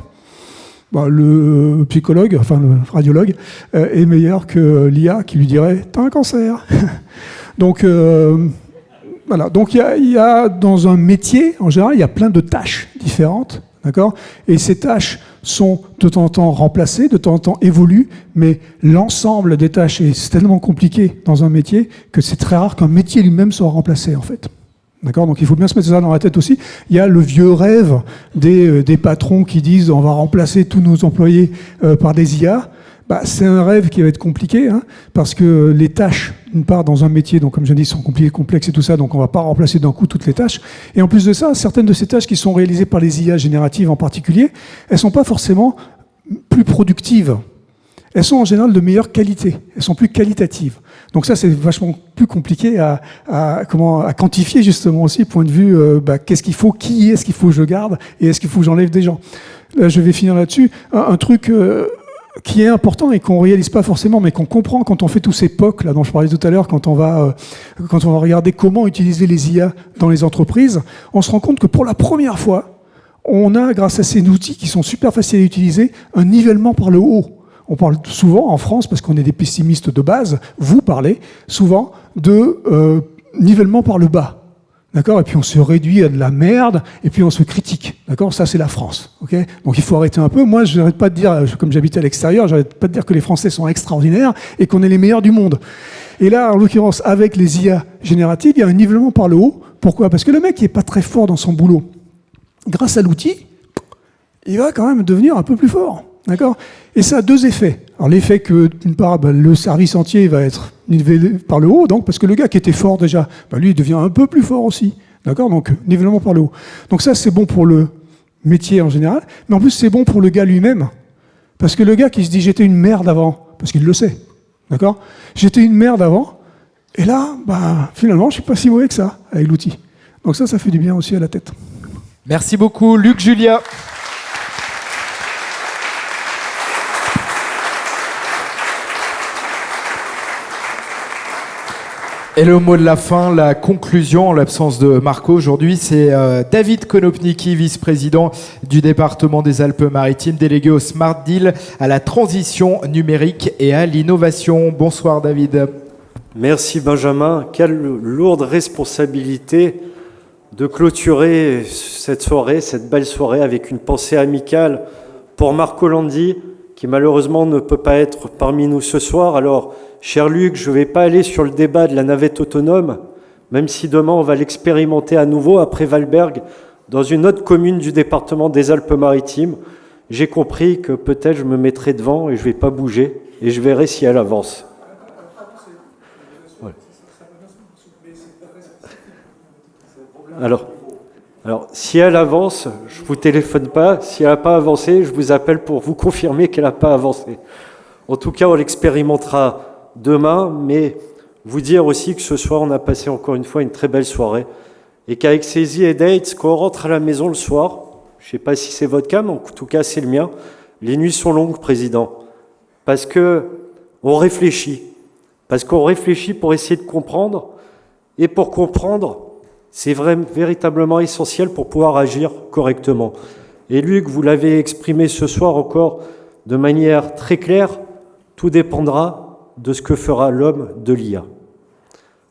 ben, le psychologue, enfin le radiologue, est meilleur que l'IA qui lui dirait « t'as un cancer ». Donc, voilà. Donc il y a dans un métier, en général, il y a plein de tâches différentes. D'accord ? Et ces tâches sont de temps en temps remplacées, de temps en temps évoluent, mais l'ensemble des tâches est tellement compliqué dans un métier que c'est très rare qu'un métier lui-même soit remplacé, en fait. D'accord ? Donc il faut bien se mettre ça dans la tête aussi. Il y a le vieux rêve des patrons qui disent on va remplacer tous nos employés par des IA. Bah, c'est un rêve qui va être compliqué, hein, parce que les tâches, d'une part, dans un métier, donc comme je dis, sont compliquées, complexes et tout ça, donc on ne va pas remplacer d'un coup toutes les tâches. Et en plus de ça, certaines de ces tâches qui sont réalisées par les IA génératives en particulier, elles ne sont pas forcément plus productives. Elles sont en général de meilleure qualité, elles sont plus qualitatives. Donc ça, c'est vachement plus compliqué à quantifier justement aussi, point de vue, qu'est-ce qu'il faut, qui est-ce qu'il faut que je garde, et est-ce qu'il faut que j'enlève des gens. Là, je vais finir là-dessus. Un truc qui est important et qu'on ne réalise pas forcément, mais qu'on comprend quand on fait tous ces POC là dont je parlais tout à l'heure, quand on va regarder comment utiliser les IA dans les entreprises, on se rend compte que pour la première fois, on a, grâce à ces outils qui sont super faciles à utiliser, un nivellement par le haut. On parle souvent en France, parce qu'on est des pessimistes de base, vous parlez souvent de nivellement par le bas. D'accord ? Et puis on se réduit à de la merde, et puis on se critique. D'accord ? Ça, c'est la France. Okay ? Donc il faut arrêter un peu. Moi, je n'arrête pas de dire, comme j'habite à l'extérieur, j'arrête pas de dire que les Français sont extraordinaires et qu'on est les meilleurs du monde. Et là, en l'occurrence, avec les IA génératives, il y a un nivellement par le haut. Pourquoi ? Parce que le mec qui n'est pas très fort dans son boulot, grâce à l'outil, il va quand même devenir un peu plus fort. D'accord ? Et ça a deux effets. Alors l'effet que, d'une part, le service entier va être nivellé par le haut, donc parce que le gars qui était fort déjà, lui, il devient un peu plus fort aussi. D'accord ? Donc nivellement par le haut. Donc ça, c'est bon pour le métier en général, mais en plus, c'est bon pour le gars lui-même. Parce que le gars qui se dit « j'étais une merde avant », parce qu'il le sait. D'accord ? J'étais une merde avant, et là, finalement, je suis pas si mauvais que ça, avec l'outil. Donc ça fait du bien aussi à la tête. Merci beaucoup, Luc Julia. Et le mot de la fin, la conclusion, en l'absence de Marco aujourd'hui, c'est David Konopnicki, vice-président du département des Alpes-Maritimes, délégué au Smart Deal, à la transition numérique et à l'innovation. Bonsoir David. Merci Benjamin. Quelle lourde responsabilité de clôturer cette soirée, cette belle soirée, avec une pensée amicale pour Marco Landi, qui malheureusement ne peut pas être parmi nous ce soir. Alors, cher Luc, je ne vais pas aller sur le débat de la navette autonome, même si demain on va l'expérimenter à nouveau après Valberg, dans une autre commune du département des Alpes-Maritimes. J'ai compris que peut-être je me mettrai devant et je ne vais pas bouger, et je verrai si elle avance. Ouais. Alors, si elle avance, je ne vous téléphone pas. Si elle n'a pas avancé, je vous appelle pour vous confirmer qu'elle n'a pas avancé. En tout cas, on l'expérimentera demain, mais vous dire aussi que ce soir, on a passé encore une fois une très belle soirée et qu'avec Saisie et Dates, quand on rentre à la maison le soir, je ne sais pas si c'est votre cas, mais en tout cas, c'est le mien, les nuits sont longues, Président, parce que on réfléchit. Parce qu'on réfléchit pour essayer de comprendre, et pour comprendre, c'est véritablement essentiel pour pouvoir agir correctement. Et Luc, vous l'avez exprimé ce soir encore de manière très claire, tout dépendra de ce que fera l'homme de l'IA.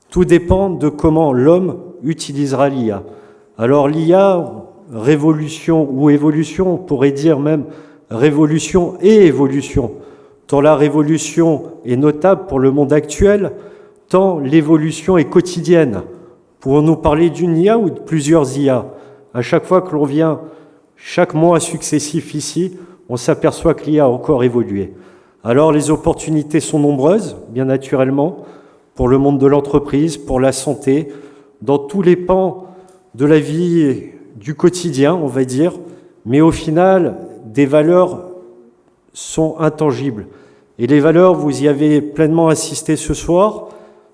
Tout dépend de comment l'homme utilisera l'IA. Alors l'IA, révolution ou évolution, on pourrait dire même révolution et évolution. Tant la révolution est notable pour le monde actuel, tant l'évolution est quotidienne. Pouvons-nous parler d'une IA ou de plusieurs IA? À chaque fois que l'on vient, chaque mois successif ici, on s'aperçoit que l'IA a encore évolué. Alors les opportunités sont nombreuses, bien naturellement, pour le monde de l'entreprise, pour la santé, dans tous les pans de la vie du quotidien, on va dire, mais au final, des valeurs sont intangibles. Et les valeurs, vous y avez pleinement assisté ce soir,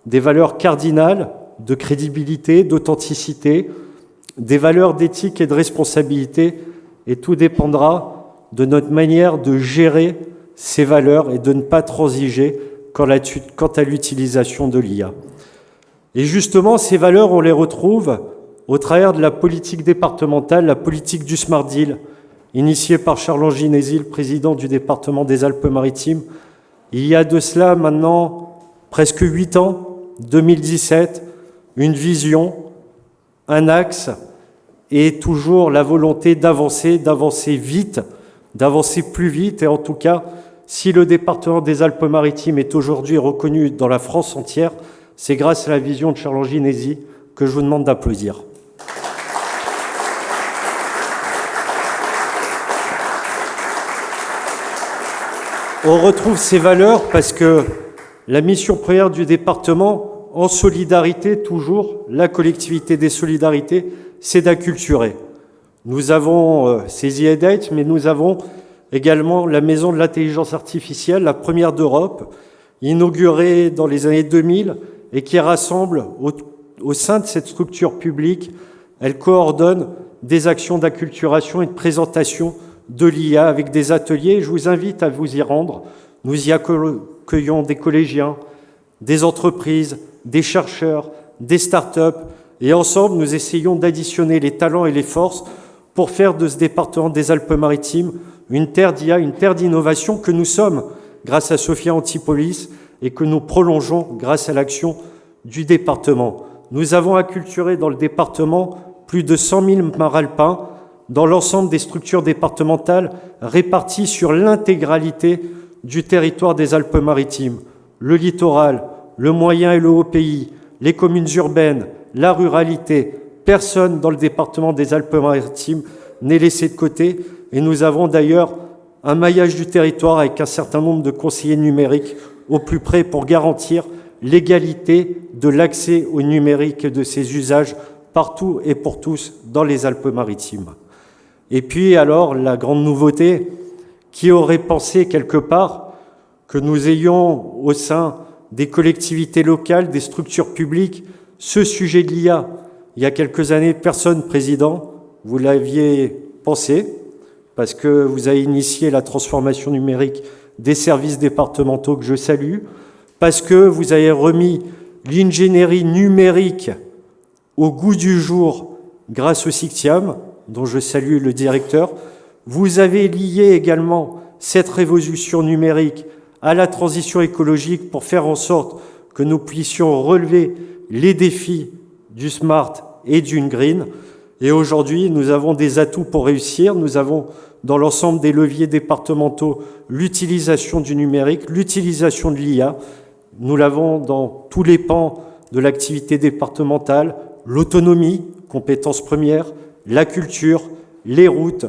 des valeurs cardinales de crédibilité, d'authenticité, des valeurs d'éthique et de responsabilité, et tout dépendra de notre manière de gérer ces valeurs et de ne pas transiger quant à l'utilisation de l'IA. Et justement, ces valeurs, on les retrouve au travers de la politique départementale, la politique du Smart Deal, initiée par Charles-Ange Ginesy, le président du département des Alpes-Maritimes, il y a de cela maintenant presque 8 ans, 2017, une vision, un axe et toujours la volonté d'avancer vite, d'avancer plus vite. Et en tout cas, si le département des Alpes-Maritimes est aujourd'hui reconnu dans la France entière, c'est grâce à la vision de Charles-Ange Ginesy que je vous demande d'applaudir. On retrouve ces valeurs parce que la mission première du département, en solidarité toujours, la collectivité des solidarités, c'est d'acculturer. Nous avons ces IEDATE, mais nous avons également la Maison de l'intelligence artificielle, la première d'Europe, inaugurée dans les années 2000 et qui rassemble au sein de cette structure publique, elle coordonne des actions d'acculturation et de présentation de l'IA avec des ateliers. Je vous invite à vous y rendre. Nous y accueillons des collégiens, des entreprises, des chercheurs, des start-up, et ensemble, nous essayons d'additionner les talents et les forces pour faire de ce département des Alpes-Maritimes une terre d'IA, une terre d'innovation que nous sommes grâce à Sophia Antipolis et que nous prolongeons grâce à l'action du département. Nous avons acculturé dans le département plus de 100 000 maralpins dans l'ensemble des structures départementales réparties sur l'intégralité du territoire des Alpes-Maritimes, le littoral, le moyen et le haut pays, les communes urbaines, la ruralité. Personne dans le département des Alpes-Maritimes n'est laissé de côté et nous avons d'ailleurs un maillage du territoire avec un certain nombre de conseillers numériques au plus près pour garantir l'égalité de l'accès au numérique et de ses usages partout et pour tous dans les Alpes-Maritimes. Et puis alors, la grande nouveauté, qui aurait pensé quelque part que nous ayons au sein des collectivités locales, des structures publiques, ce sujet de l'IA. Il y a quelques années, personne, Président, vous l'aviez pensé, parce que vous avez initié la transformation numérique des services départementaux que je salue, parce que vous avez remis l'ingénierie numérique au goût du jour grâce au SICTIAM, dont je salue le directeur. Vous avez lié également cette révolution numérique à la transition écologique pour faire en sorte que nous puissions relever les défis du smart et du green. Et aujourd'hui, nous avons des atouts pour réussir. Nous avons dans l'ensemble des leviers départementaux l'utilisation du numérique, l'utilisation de l'IA. Nous l'avons dans tous les pans de l'activité départementale, l'autonomie, compétence première, la culture, les routes,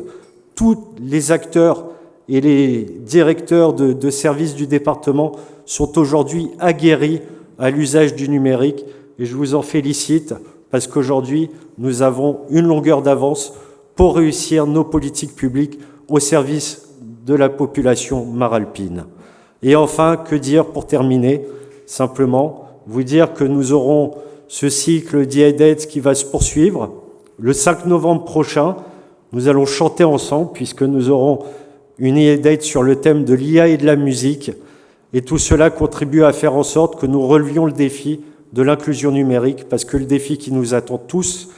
tous les acteurs et les directeurs de services du département sont aujourd'hui aguerris à l'usage du numérique et je vous en félicite parce qu'aujourd'hui, nous avons une longueur d'avance pour réussir nos politiques publiques au service de la population maralpine. Et enfin, que dire pour terminer? Simplement, vous dire que nous aurons ce cycle d'IEDATE qui va se poursuivre. Le 5 novembre prochain, nous allons chanter ensemble puisque nous aurons une IEDATE sur le thème de l'IA et de la musique Et tout cela contribue à faire en sorte que nous relevions le défi de l'inclusion numérique, parce que le défi qui nous attend tous,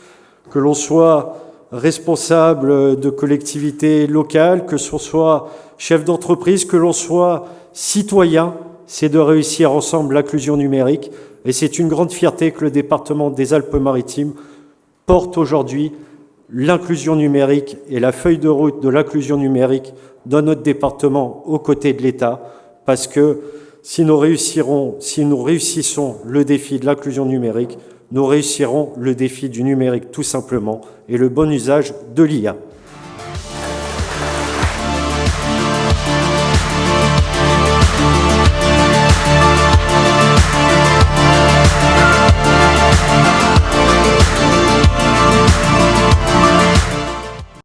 que l'on soit responsable de collectivités locales, que l'on soit chef d'entreprise, que l'on soit citoyen, c'est de réussir ensemble l'inclusion numérique. Et c'est une grande fierté que le département des Alpes-Maritimes porte aujourd'hui l'inclusion numérique et la feuille de route de l'inclusion numérique dans notre département aux côtés de l'État, parce que si nous réussissons le défi de l'inclusion numérique, nous réussirons le défi du numérique tout simplement et le bon usage de l'IA.